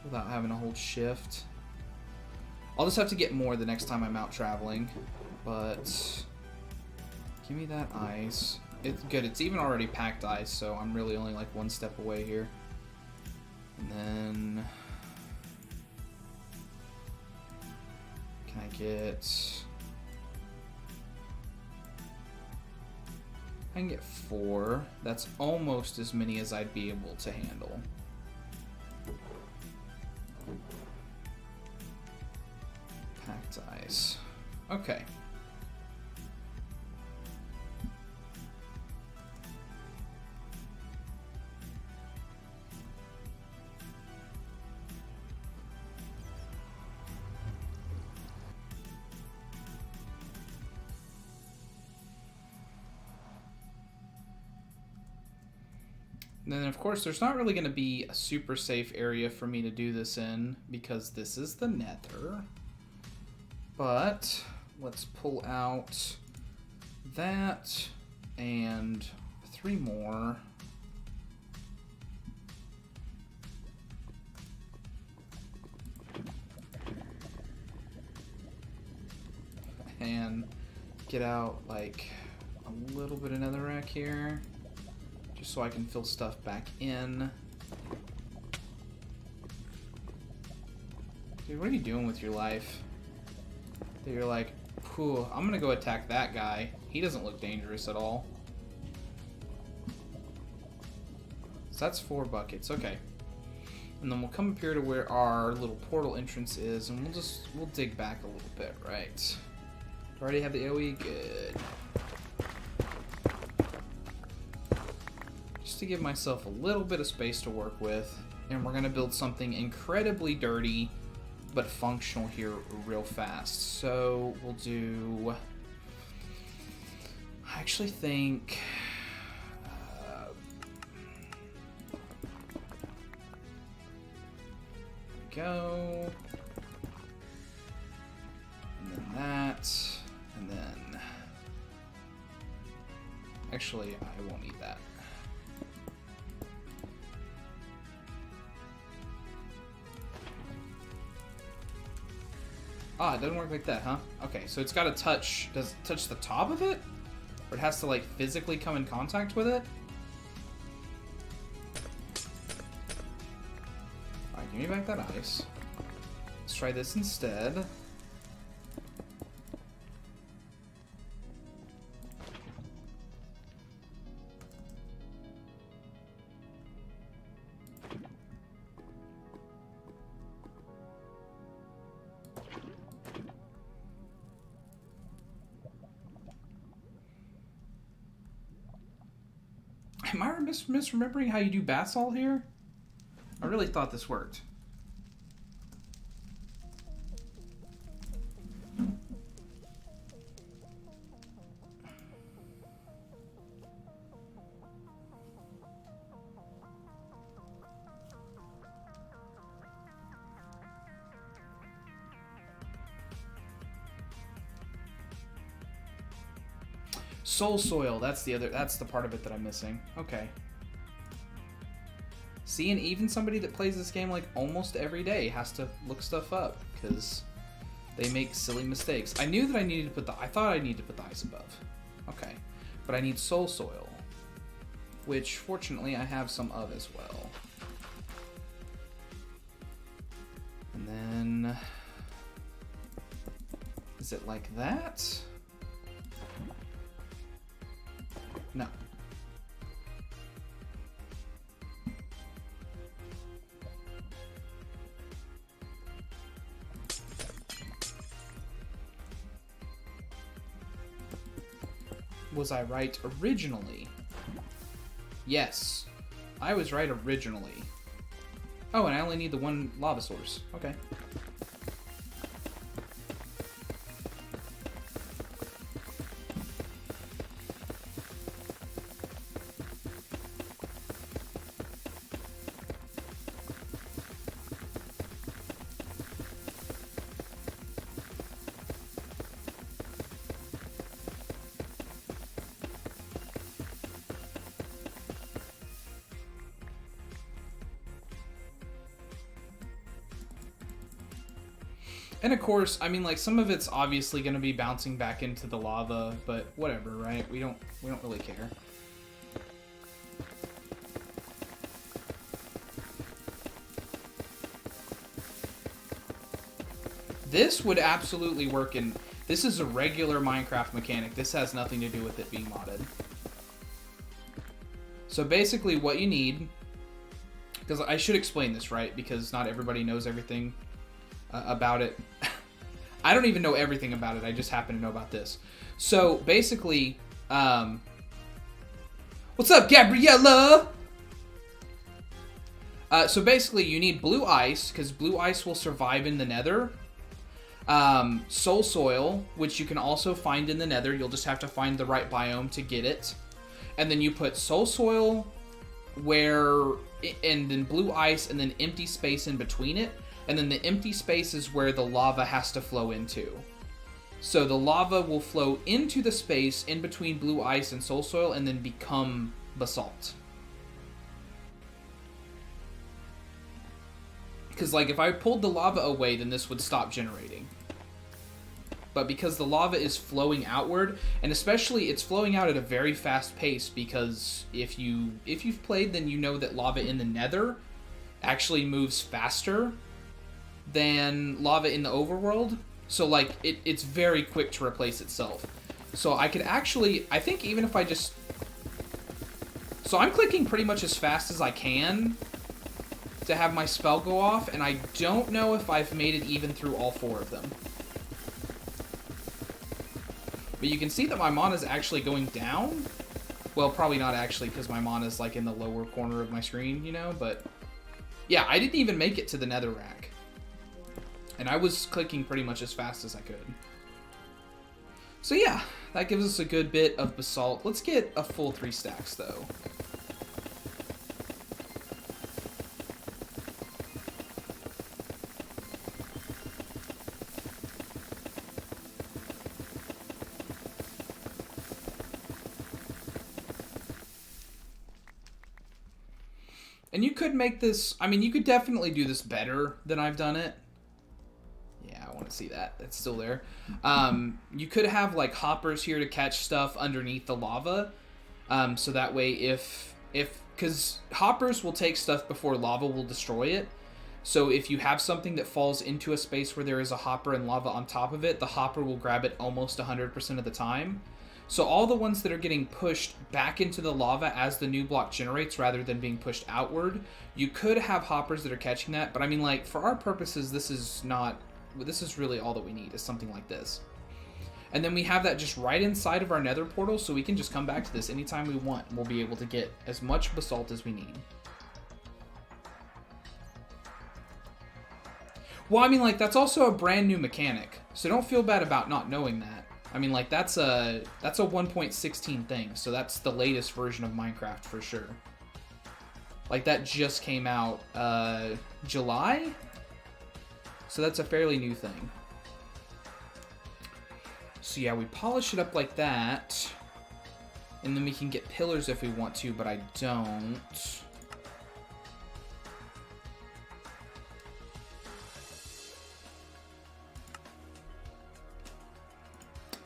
Without having to hold shift. I'll just have to get more the next time I'm out traveling, but give me that ice. It's good. It's even already packed ice, so I'm really only like one step away here. And then, can I get... I can get 4. That's almost as many as I'd be able to handle. Packed ice. Okay. And then, of course, there's not really going to be a super safe area for me to do this in because this is the Nether. But let's pull out that and 3 more. And get out like a little bit of netherrack here. Just so I can fill stuff back in. Dude, what are you doing with your life? That you're like, phew, I'm gonna go attack that guy. He doesn't look dangerous at all. So that's 4 buckets, okay. And then we'll come up here to where our little portal entrance is, and we'll dig back a little bit, right? Do I already have the AoE? Good. To give myself a little bit of space to work with, and we're gonna build something incredibly dirty but functional here real fast. So we'll do, I actually think there we go, and then that, and then actually I won't need that. Ah, it doesn't work like that, huh? Okay, so it's got to touch... Does it touch the top of it? Or it has to, like, physically come in contact with it? Alright, give me back that ice. Let's try this instead. Am I misremembering how you do basalt here? I really thought this worked. Soul soil, that's the part of it that I'm missing. Okay. See, and even somebody that plays this game like almost every day has to look stuff up because they make silly mistakes. I knew that I needed to put I thought I needed to put the ice above. Okay. But I need soul soil, which fortunately I have some of as well. And then is it like that? No. Was I right originally? Yes. I was right originally. Oh, and I only need the 1 lava source. Okay. And of course, I mean, like, some of it's obviously going to be bouncing back into the lava, but whatever, right? We don't really care. This would absolutely work in... This is a regular Minecraft mechanic. This has nothing to do with it being modded. So basically what you need... Because I should explain this, right? Because not everybody knows everything about it. I don't even know everything about it. I just happen to know about this. So basically... What's up, Gabriella? So basically you need blue ice, because blue ice will survive in the nether. Soul soil, which you can also find in the nether. You'll just have to find the right biome to get it. And then you put soul soil and then blue ice and then empty space in between it. And then the empty space is where the lava has to flow into. So the lava will flow into the space in between blue ice and soul soil and then become basalt. Because like if I pulled the lava away, then this would stop generating. But because the lava is flowing outward, and especially it's flowing out at a very fast pace, because if you've played, then you know that lava in the nether actually moves faster than lava in the overworld. So like it's very quick to replace itself. So I could actually, I think even if I just... So I'm clicking pretty much as fast as I can to have my spell go off, and I don't know if I've made it even through all 4 of them. But you can see that my mana is actually going down. Well, probably not actually, because my mana is like in the lower corner of my screen, you know, but yeah, I didn't even make it to the nether rack. And I was clicking pretty much as fast as I could. So yeah, that gives us a good bit of basalt. Let's get a full 3 stacks though. And you could make this, I mean, you could definitely do this better than I've done it. Yeah, I want to see that. It's still there. You could have, like, hoppers here to catch stuff underneath the lava. So that way because hoppers will take stuff before lava will destroy it. So if you have something that falls into a space where there is a hopper and lava on top of it, the hopper will grab it almost 100% of the time. So all the ones that are getting pushed back into the lava as the new block generates rather than being pushed outward, you could have hoppers that are catching that. But I mean, like, for our purposes, this is really all that we need is something like this. And then we have that just right inside of our nether portal, so we can just come back to this anytime we want. We'll be able to get as much basalt as we need. Well, I mean, like, that's also a brand new mechanic, so don't feel bad about not knowing that. I mean, like, that's a 1.16 thing, so that's the latest version of Minecraft for sure. Like, that just came out July? So that's a fairly new thing. So yeah, we polish it up like that. And then we can get pillars if we want to, but I don't.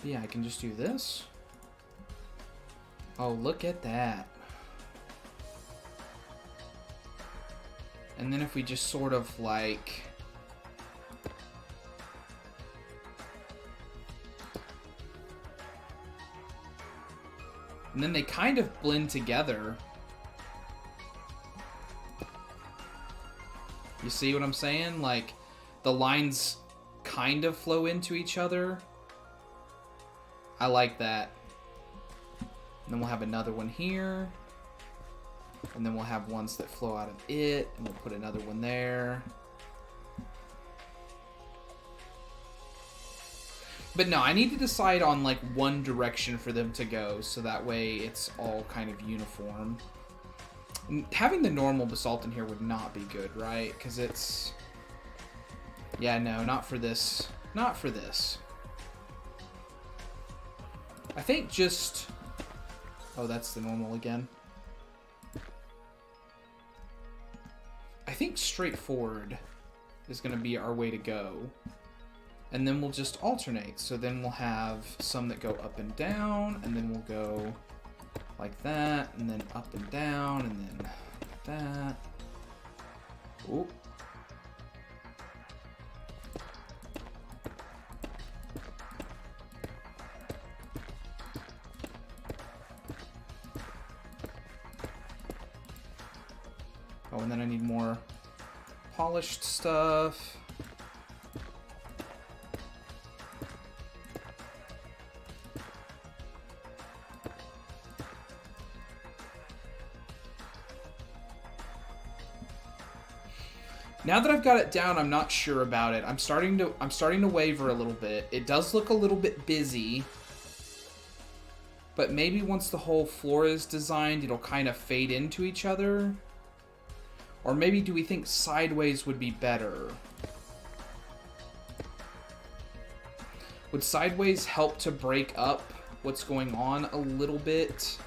Yeah, I can just do this. Oh, look at that. And then if we just sort of like... And then they kind of blend together. You see what I'm saying? Like, the lines kind of flow into each other. I like that. And then we'll have another one here. And then we'll have ones that flow out of it. And we'll put another one there. But no, I need to decide on like one direction for them to go, so that way it's all kind of uniform. And having the normal basalt in here would not be good, right? Because it's... Yeah, no, not for this. Not for this. I think just... Oh, that's the normal again. I think straightforward is going to be our way to go. And then we'll just alternate. So then we'll have some that go up and down, and then we'll go like that, and then up and down, and then like that. Ooh. and then I need more polished stuff. Now that I've got it down, I'm not sure about it. I'm starting to waver a little bit. It does look a little bit busy. But maybe once the whole floor is designed, it'll kind of fade into each other. Or maybe do we think sideways would be better? Would sideways help to break up what's going on a little bit?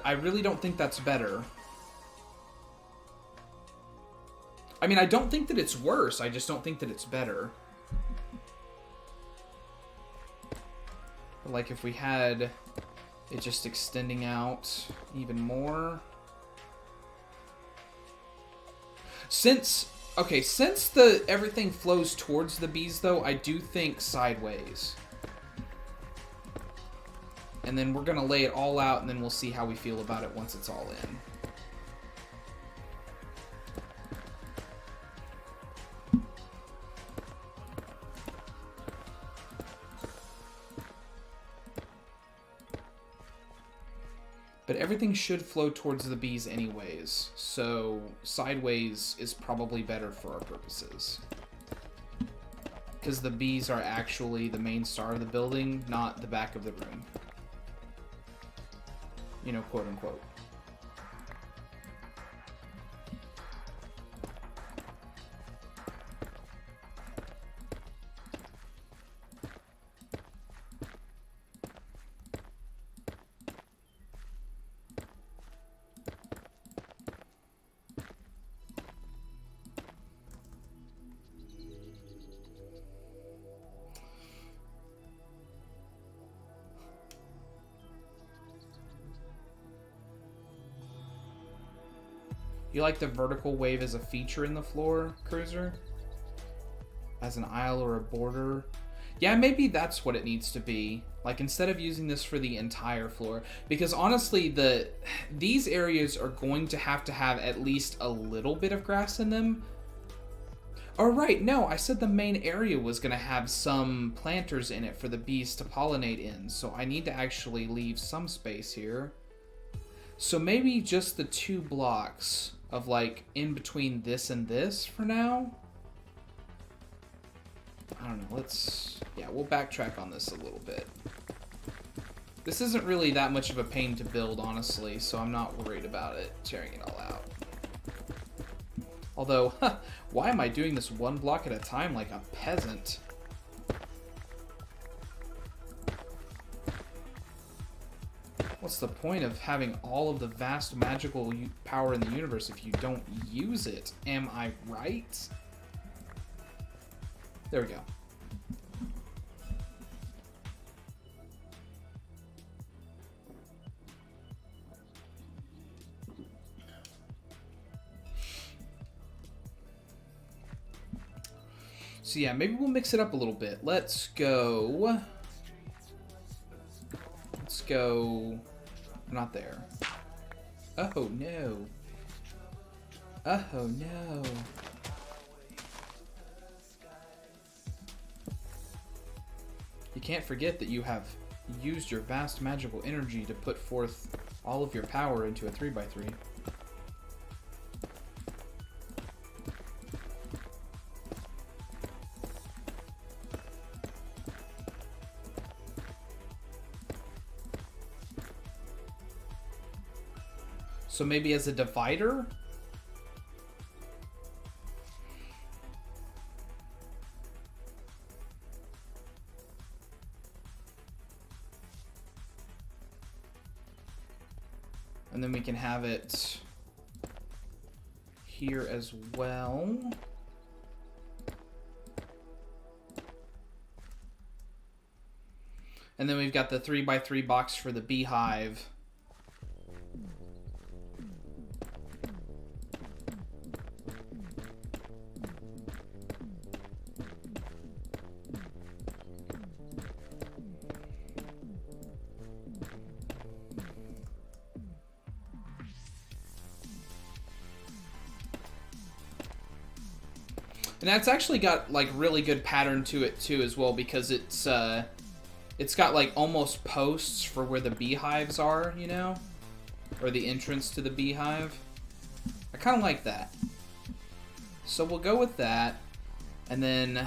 I really don't think that's better. I mean, I don't think that it's worse. I just don't think that it's better. But like if we had it just extending out even more. Since everything flows towards the bees though, I do think sideways. And then we're gonna lay it all out, and then we'll see how we feel about it once it's all in. But everything should flow towards the bees anyways, so sideways is probably better for our purposes. Because the bees are actually the main star of the building, not the back of the room. You know, quote unquote. You like the vertical wave as a feature in the floor, Cruiser? As an aisle or a border? Yeah, maybe that's what it needs to be. Like, instead of using this for the entire floor. Because honestly, these areas are going to have at least a little bit of grass in them. Oh, right, no, I said the main area was going to have some planters in it for the bees to pollinate in. So I need to actually leave some space here. So maybe just the 2 blocks of like in between this and this for now. I don't know, we'll backtrack on this a little bit. This isn't really that much of a pain to build, honestly, so I'm not worried about it tearing it all out. Although, why am I doing this 1 block at a time like a peasant? What's the point of having all of the vast magical power in the universe if you don't use it? Am I right? There we go. So yeah, maybe we'll mix it up a little bit. Let's go... I'm not there. Oh no. Oh no. You can't forget that you have used your vast magical energy to put forth all of your power into a 3x3. So maybe as a divider? And then we can have it here as well. And then we've got the 3x3 box for the beehive. And that's actually got like really good pattern to it too as well, because it's got like almost posts for where the beehives are, you know, or the entrance to the beehive. I kind of like that. So we'll go with that. And then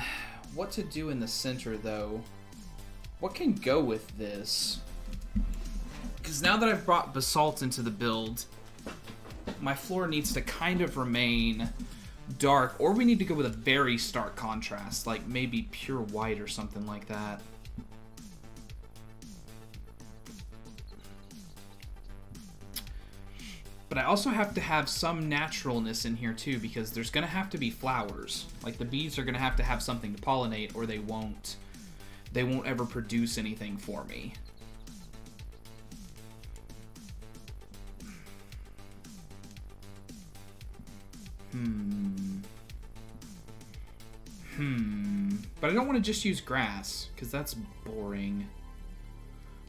what to do in the center though? What can go with this? Because now that I've brought basalt into the build, my floor needs to kind of remain dark, or we need to go with a very stark contrast, like maybe pure white or something like that. But I also have to have some naturalness in here too, because there's going to have to be flowers. Like the bees are going to have something to pollinate, or they won't ever produce anything for me. But I don't want to just use grass, because that's boring.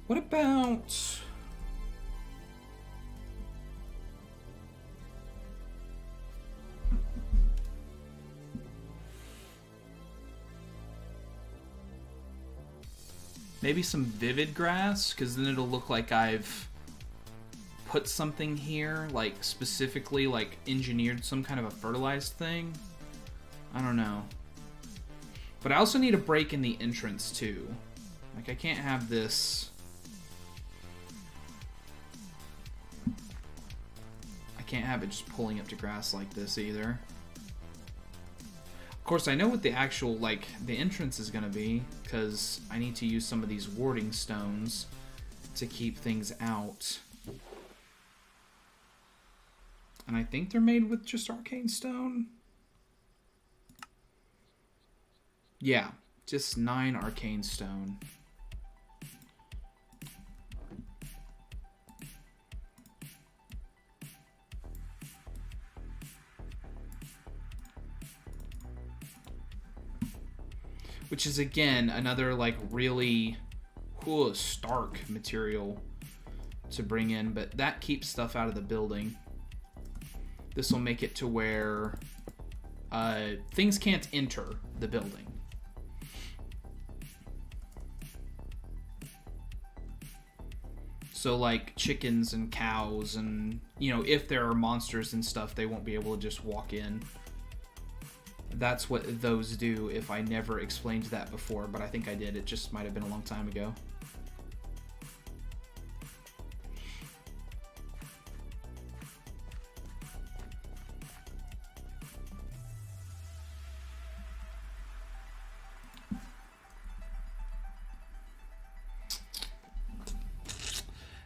What about... maybe some vivid grass, because then it'll look like I've put something here, like specifically like engineered some kind of a fertilized thing. I don't know. But I also need a break in the entrance too. Like I can't have this. I can't have it just pulling up to grass like this either. Of course, I know what the actual, like, the entrance is going to be, because I need to use some of these warding stones to keep things out. And I think they're made with just arcane stone. Yeah, just 9 arcane stone. Which is, again, another, like, really stark material to bring in. But that keeps stuff out of the building. This will make it to where things can't enter the building. So, like, chickens and cows and, you know, if there are monsters and stuff, they won't be able to just walk in. That's what those do, if I never explained that before, but I think I did. It just might have been a long time ago.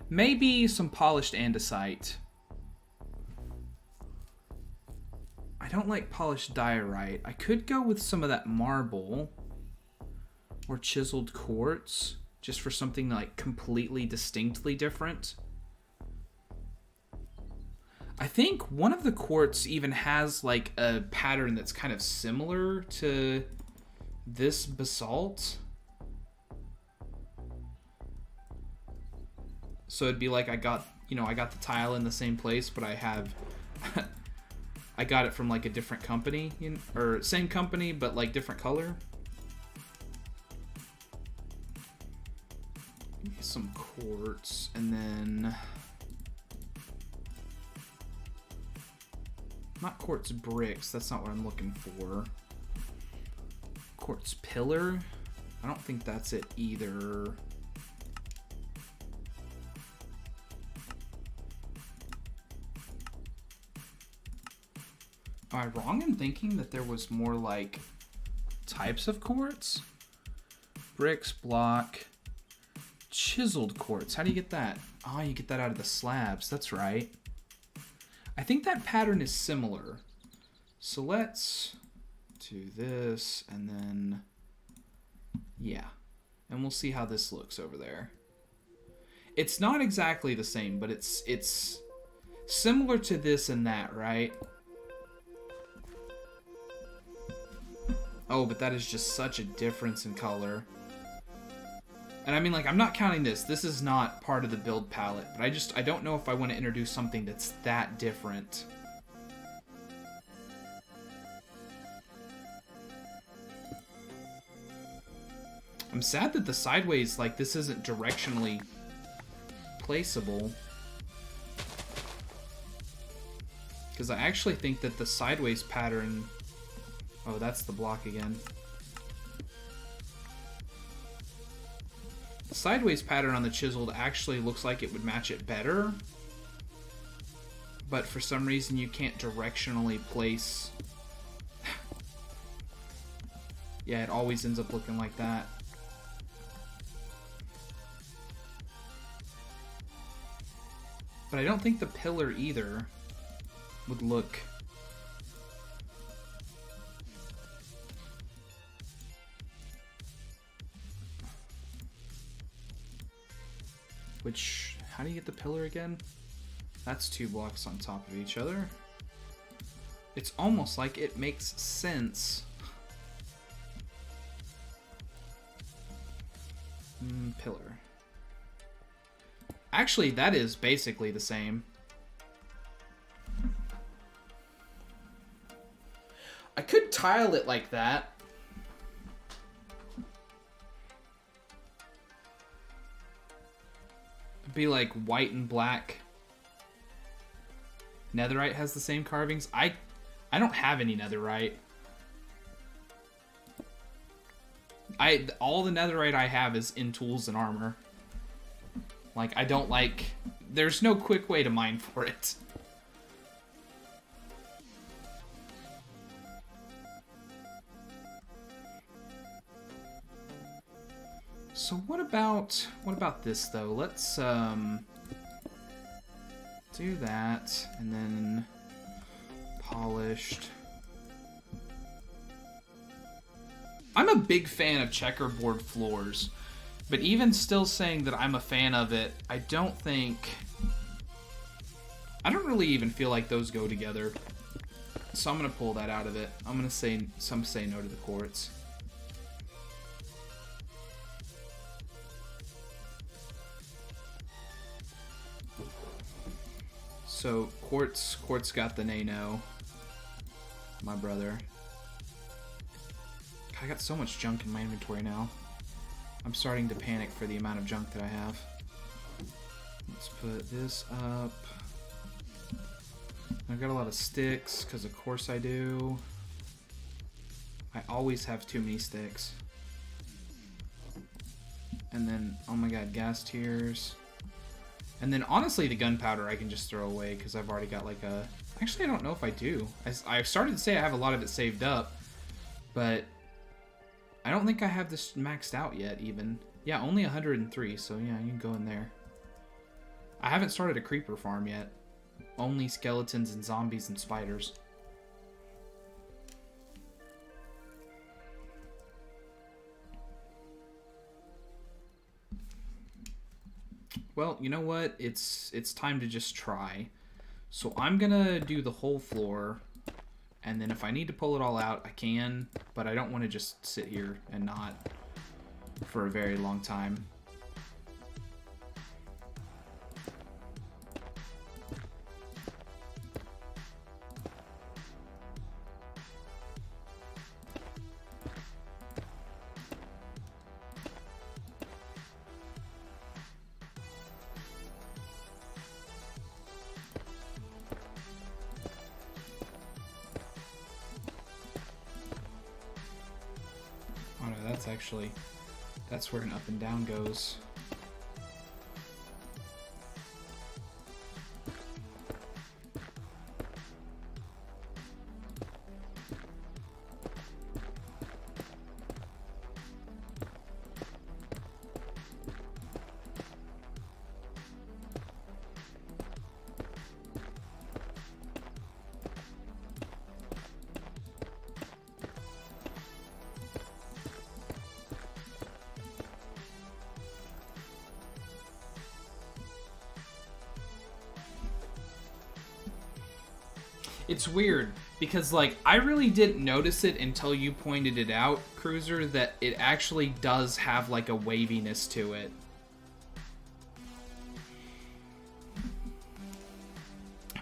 Maybe some polished andesite. I don't like polished diorite. I could go with some of that marble or chiseled quartz, just for something like completely distinctly different. I think one of the quartz even has like a pattern that's kind of similar to this basalt. So it'd be like I got the tile in the same place, but I have I got it from like a different company, or same company but like different color. Some quartz, and then not quartz bricks, that's not what I'm looking for. Quartz pillar, I don't think that's it either. Am I wrong in thinking that there was more like types of quartz? Bricks, block, chiseled quartz. How do you get that? Oh, you get that out of the slabs. That's right. I think that pattern is similar. So let's do this, and then, yeah. And we'll see how this looks over there. It's not exactly the same, but it's similar to this and that, right? Oh, but that is just such a difference in color. And I mean, like, I'm not counting this. This is not part of the build palette. But I don't know if I want to introduce something that's that different. I'm sad that the sideways, like, this isn't directionally placeable. Because I actually think that the sideways pattern... Oh, that's the block again. The sideways pattern on the chiseled actually looks like it would match it better. But for some reason you can't directionally place... Yeah, it always ends up looking like that. But I don't think the pillar either would look... Which, how do you get the pillar again? That's 2 blocks on top of each other. It's almost like it makes sense. Pillar. Actually, that is basically the same. I could tile it like that. It'd be like white and black. Netherite has the same carvings. I don't have any netherite. All the netherite I have is in tools and armor. Like, I don't like... There's no quick way to mine for it. So what about this though? Let's do that, and then polished. I'm a big fan of checkerboard floors, but even still saying that I'm a fan of it, I don't really even feel like those go together. So I'm gonna pull that out of it. I'm gonna say no to the quartz. So quartz got the nay-no. My brother. I got so much junk in my inventory now. I'm starting to panic for the amount of junk that I have. Let's put this up. I've got a lot of sticks, because of course I do. I always have too many sticks. And then, oh my god, gas tiers. And then honestly the gunpowder I can just throw away, because I've already got like a... Actually, I don't know if I do. I started to say I have a lot of it saved up, but I don't think I have this maxed out yet even. Yeah, only 103, so yeah, you can go in there. I haven't started a creeper farm yet. Only skeletons and zombies and spiders. Well, you know what? It's time to just try. So I'm gonna do the whole floor, and then if I need to pull it all out, I can, but I don't want to just sit here and not for a very long time. Actually, that's where an up and down goes. It's weird, because, like, I really didn't notice it until you pointed it out, Cruiser, that it actually does have, like, a waviness to it.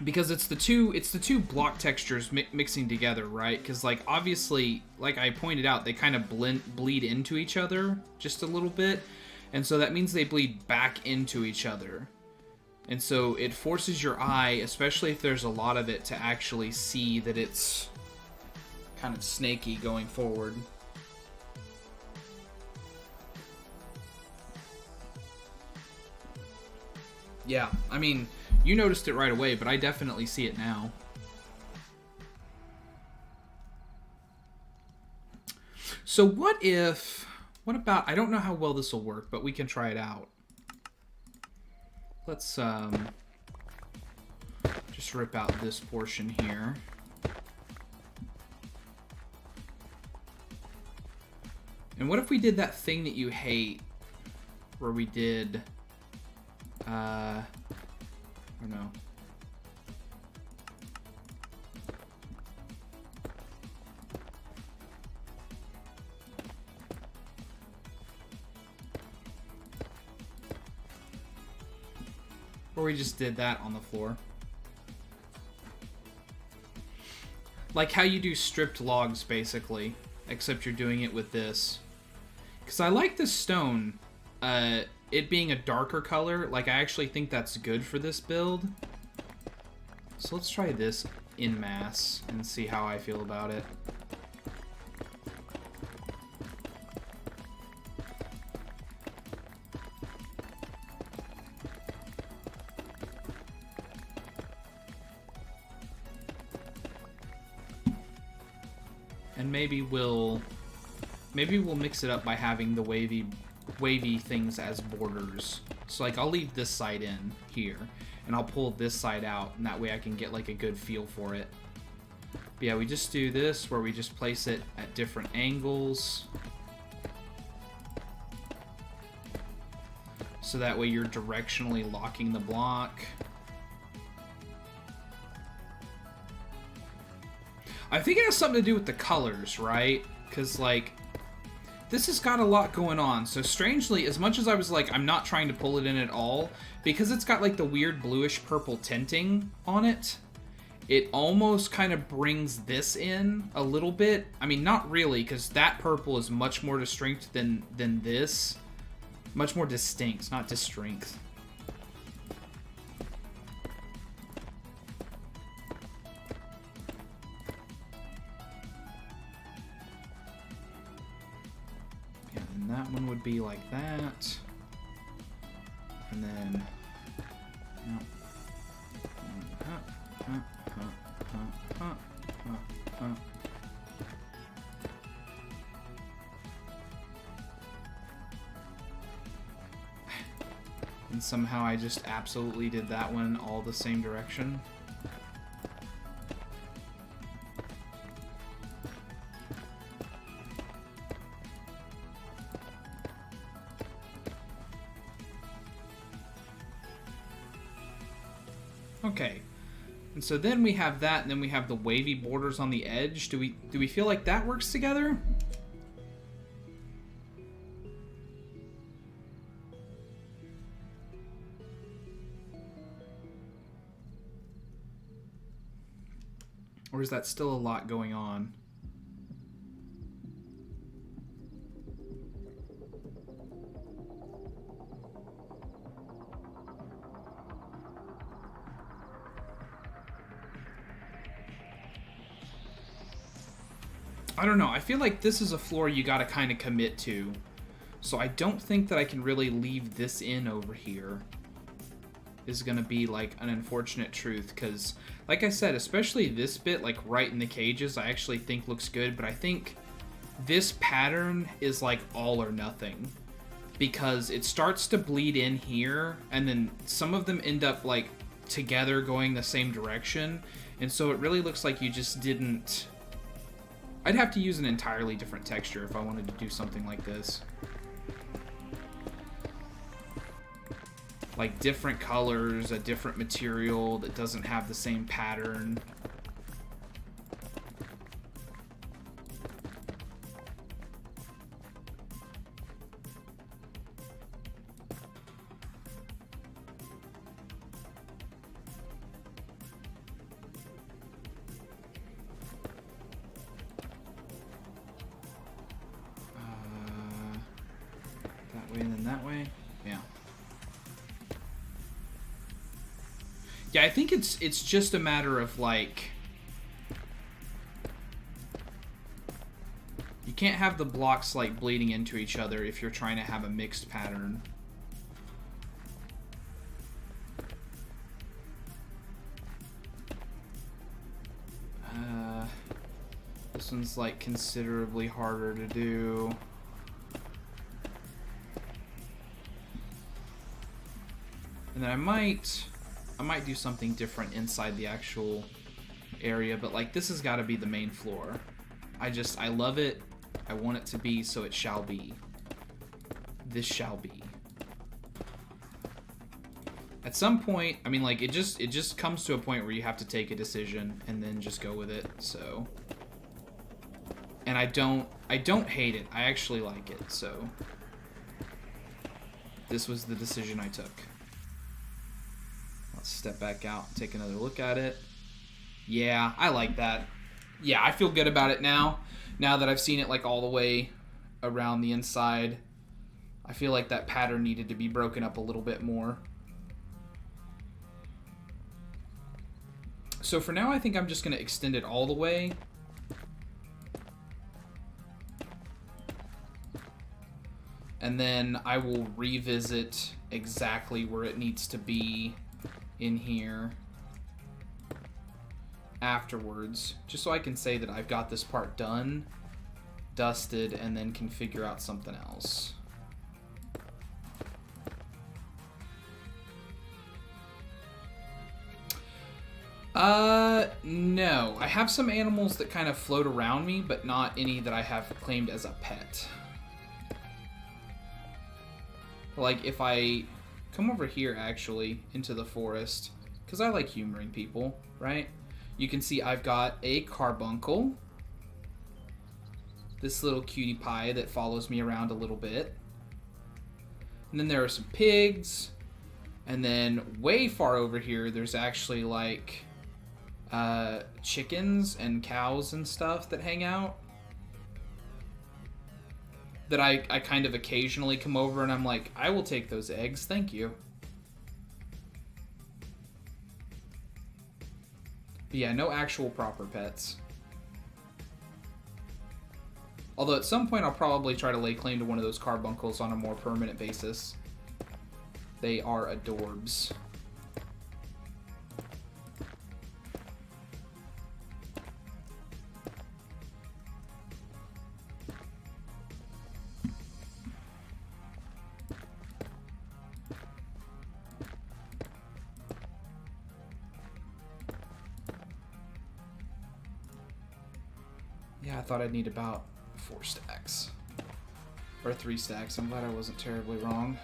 because it's the two block textures mixing together, right? Because like obviously, like I pointed out, they kind of bleed into each other just a little bit, and so that means they bleed back into each other, and so it forces your eye, especially if there's a lot of it, to actually see that it's kind of snaky going forward. Yeah, I mean, you noticed it right away, but I definitely see it now. So what about, I don't know how well this will work, but we can try it out. Let's just rip out this portion here. And what if we did that thing that you hate, where we did, I don't know. Or we just did that on the floor. Like how you do stripped logs, basically. Except you're doing it with this. Because I like this stone. It being a darker color. Like, I actually think that's good for this build. So let's try this en masse and see how I feel about it. And maybe we'll mix it up by having the wavy things as borders. So like I'll leave this side in here and I'll pull this side out, and that way I can get like a good feel for it. But yeah, we just do this where we just place it at different angles. So that way you're directionally locking the block. I think it has something to do with the colors, right? Because, like, this has got a lot going on. So, strangely, as much as I was like, I'm not trying to pull it in at all, because it's got, like, the weird bluish-purple tinting on it, it almost kind of brings this in a little bit. I mean, not really, because that purple is much more distinct than this. Much more distinct, not distinct. That one would be like that, and then and somehow I just absolutely did that one all the same direction. Okay, and so then we have that, and then we have the wavy borders on the edge. Do we feel like that works together? Or is that still a lot going on? I don't know. I feel like this is a floor you gotta kind of commit to. So I don't think that I can really leave this in over here. Is gonna be like an unfortunate truth, because like I said, especially this bit, like right in the cages, I actually think looks good, but I think this pattern is like all or nothing, because it starts to bleed in here, and then some of them end up like together going the same direction, and so it really looks like you just didn't... I'd have to use an entirely different texture if I wanted to do something like this. Like different colors, a different material that doesn't have the same pattern. way and then that way. Yeah. Yeah, I think it's just a matter of like you can't have the blocks like bleeding into each other if you're trying to have a mixed pattern. This one's like considerably harder to do. And then I might do something different inside the actual area, but like this has got to be the main floor. I love it. I want it to be, so it shall be. This shall be. At some point, I mean, like it just comes to a point where you have to take a decision and then just go with it. So, and I don't hate it. I actually like it. So, this was the decision I took. Let's step back out and take another look at it. Yeah, I like that. Yeah, I feel good about it now. Now that I've seen it like all the way around the inside, I feel like that pattern needed to be broken up a little bit more. So for now, I think I'm just going to extend it all the way. And then I will revisit exactly where it needs to be in here afterwards, just so I can say that I've got this part done, dusted, and then can figure out something else. No. I have some animals that kind of float around me, but not any that I have claimed as a pet. Like, if I come over here, actually, into the forest, because I like humoring people, right? You can see I've got a carbuncle. This little cutie pie that follows me around a little bit. And then there are some pigs. And then way far over here, there's actually, like, chickens and cows and stuff that hang out. That I kind of occasionally come over and I'm like, I will take those eggs, thank you. But yeah, no actual proper pets. Although at some point I'll probably try to lay claim to one of those carbuncles on a more permanent basis. They are adorbs. Yeah, I thought I'd need about 4 stacks. Or 3 stacks. I'm glad I wasn't terribly wrong.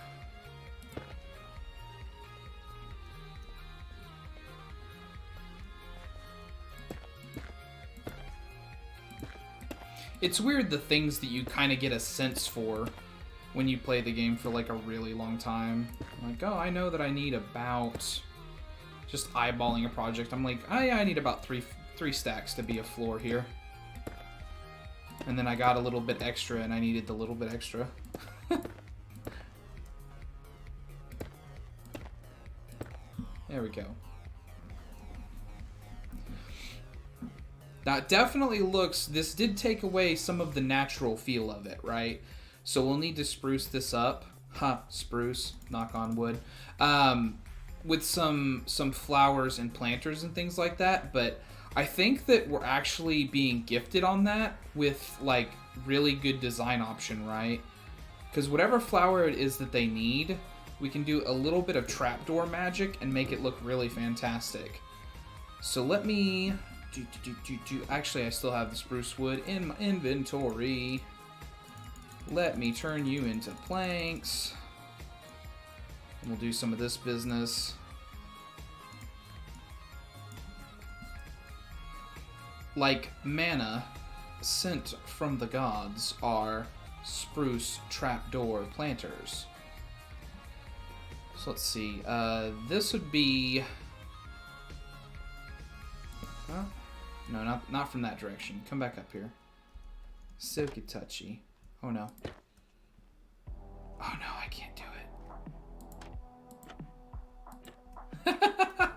It's weird the things that you kind of get a sense for when you play the game for like a really long time. Like, oh, I know that I need about... Just eyeballing a project. I'm like, oh yeah, I need about three stacks to be a floor here. And then I got a little bit extra, and I needed the little bit extra. There we go. Now, it definitely looks... This did take away some of the natural feel of it, right? So we'll need to spruce this up. Spruce. Knock on wood. With some flowers and planters and things like that, but... I think that we're actually being gifted on that with, like, really good design option, right? Because whatever flower it is that they need, we can do a little bit of trapdoor magic and make it look really fantastic. So let me... Actually, I still have the spruce wood in my inventory. Let me turn you into planks. And we'll do some of this business. Like mana sent from the gods are spruce trapdoor planters. So let's see. This would be... Huh? No, not from that direction. Come back up here. Silky touchy. Oh no. Oh no, I can't do it.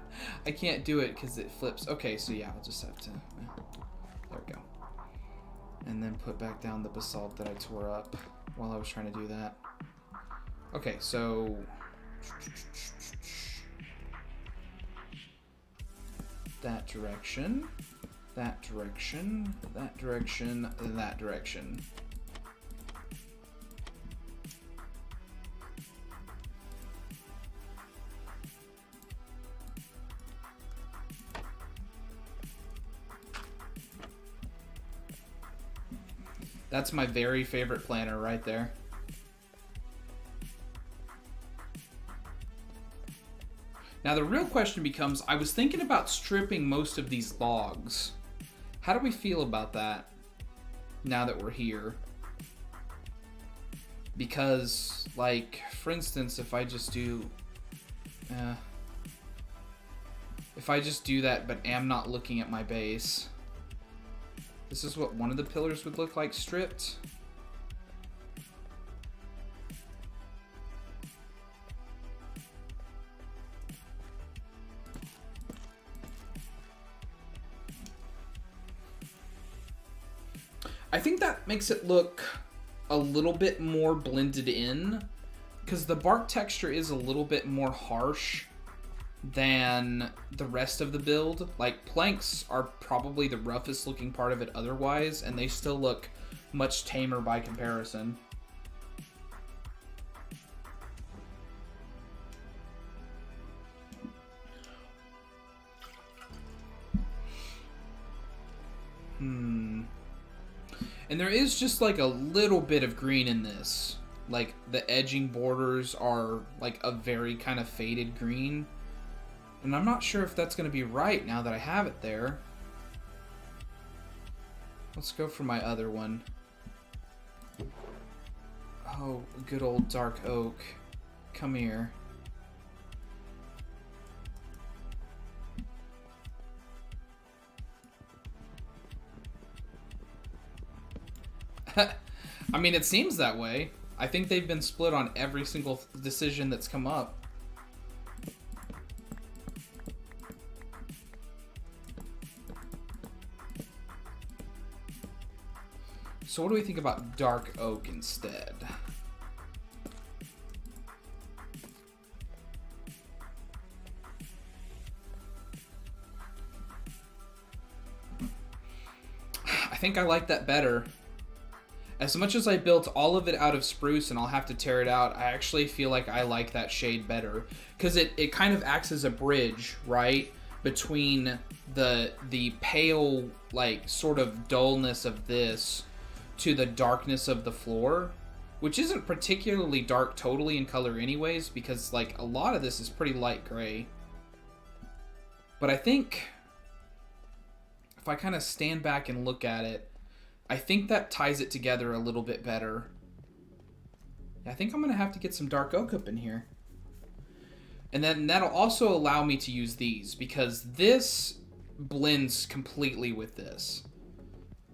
I can't do it because it flips. Okay, so yeah, I'll just have to... There we go. And then put back down the basalt that I tore up while I was trying to do that. Okay, so... that direction, that direction, that direction, that direction. That's my very favorite planner right there. Now the real question becomes, I was thinking about stripping most of these logs. How do we feel about that now that we're here? Because, like, for instance, if I just do that but am not looking at my base, this is what one of the pillars would look like stripped. I think that makes it look a little bit more blended in, because the bark texture is a little bit more harsh than the rest of the build. Like, planks are probably the roughest looking part of it otherwise, and they still look much tamer by comparison. And there is just like a little bit of green in this. Like, the edging borders are like a very kind of faded green. And I'm not sure if that's going to be right now that I have it there. Let's go for my other one. Oh, good old dark oak. Come here. I mean, it seems that way. I think they've been split on every single decision that's come up. So what do we think about dark oak instead? I think I like that better. As much as I built all of it out of spruce and I'll have to tear it out, I actually feel like I like that shade better. Because it kind of acts as a bridge, right? Between the pale, like, sort of dullness of this to the darkness of the floor. Which isn't particularly dark totally in color anyways, because, like, a lot of this is pretty light gray. But I think if I kind of stand back and look at it, I think that ties it together a little bit better. I think I'm going to have to get some dark oak up in here. And then that'll also allow me to use these, because this blends completely with this.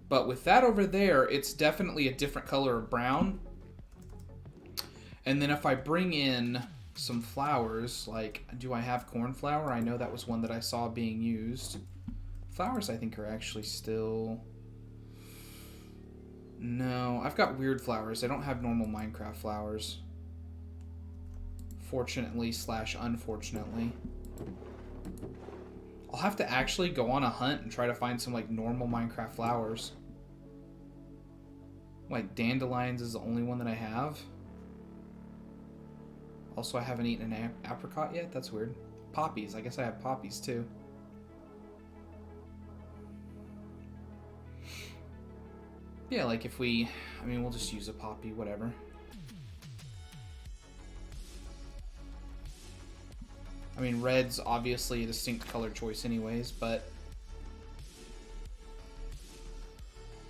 But with that over there, it's definitely a different color of brown. And then if I bring in some flowers, like, do I have cornflower? I know that was one that I saw being used. Flowers, I think, are actually still... No, I've got weird flowers. I don't have normal Minecraft flowers. Fortunately / unfortunately. I'll have to actually go on a hunt and try to find some, like, normal Minecraft flowers. Like, dandelions is the only one that I have. Also, I haven't eaten an apricot yet. That's weird. Poppies. I guess I have poppies, too. Yeah, like if we... I mean, we'll just use a poppy, whatever. I mean, red's obviously a distinct color choice anyways, but...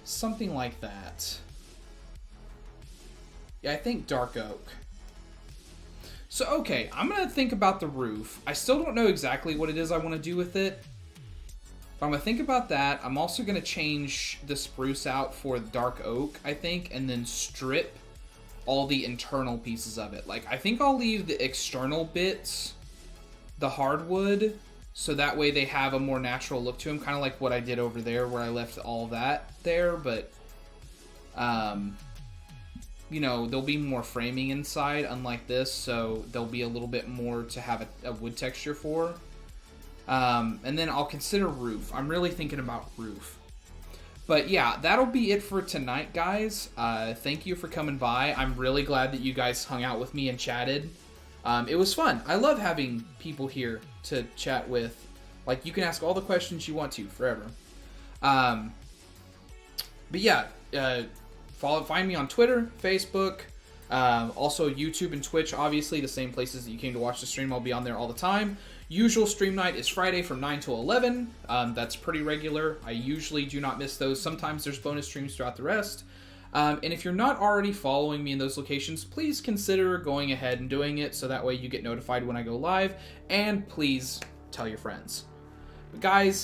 something like that. Yeah, I think dark oak. So, okay, I'm going to think about the roof. I still don't know exactly what it is I want to do with it. But I'm going to think about that. I'm also going to change the spruce out for dark oak, I think, and then strip all the internal pieces of it. Like, I think I'll leave the external bits, the hardwood, so that way they have a more natural look to them, kind of like what I did over there where I left all that there, but you know, there'll be more framing inside, unlike this, so there'll be a little bit more to have a wood texture for. And then I'll consider roof. I'm really thinking about roof. But yeah, that'll be it for tonight, guys. Thank you for coming by. I'm really glad that you guys hung out with me and chatted. It was fun. I love having people here to chat with. Like, you can ask all the questions you want to forever. But yeah, find me on Twitter, Facebook, also YouTube and Twitch, obviously, the same places that you came to watch the stream. I'll be on there all the time. Usual stream night is Friday from 9 to 11. That's pretty regular. I usually do not miss those. Sometimes there's bonus streams throughout the rest. And if you're not already following me in those locations, please consider going ahead and doing it so that way you get notified when I go live. And please tell your friends. But guys,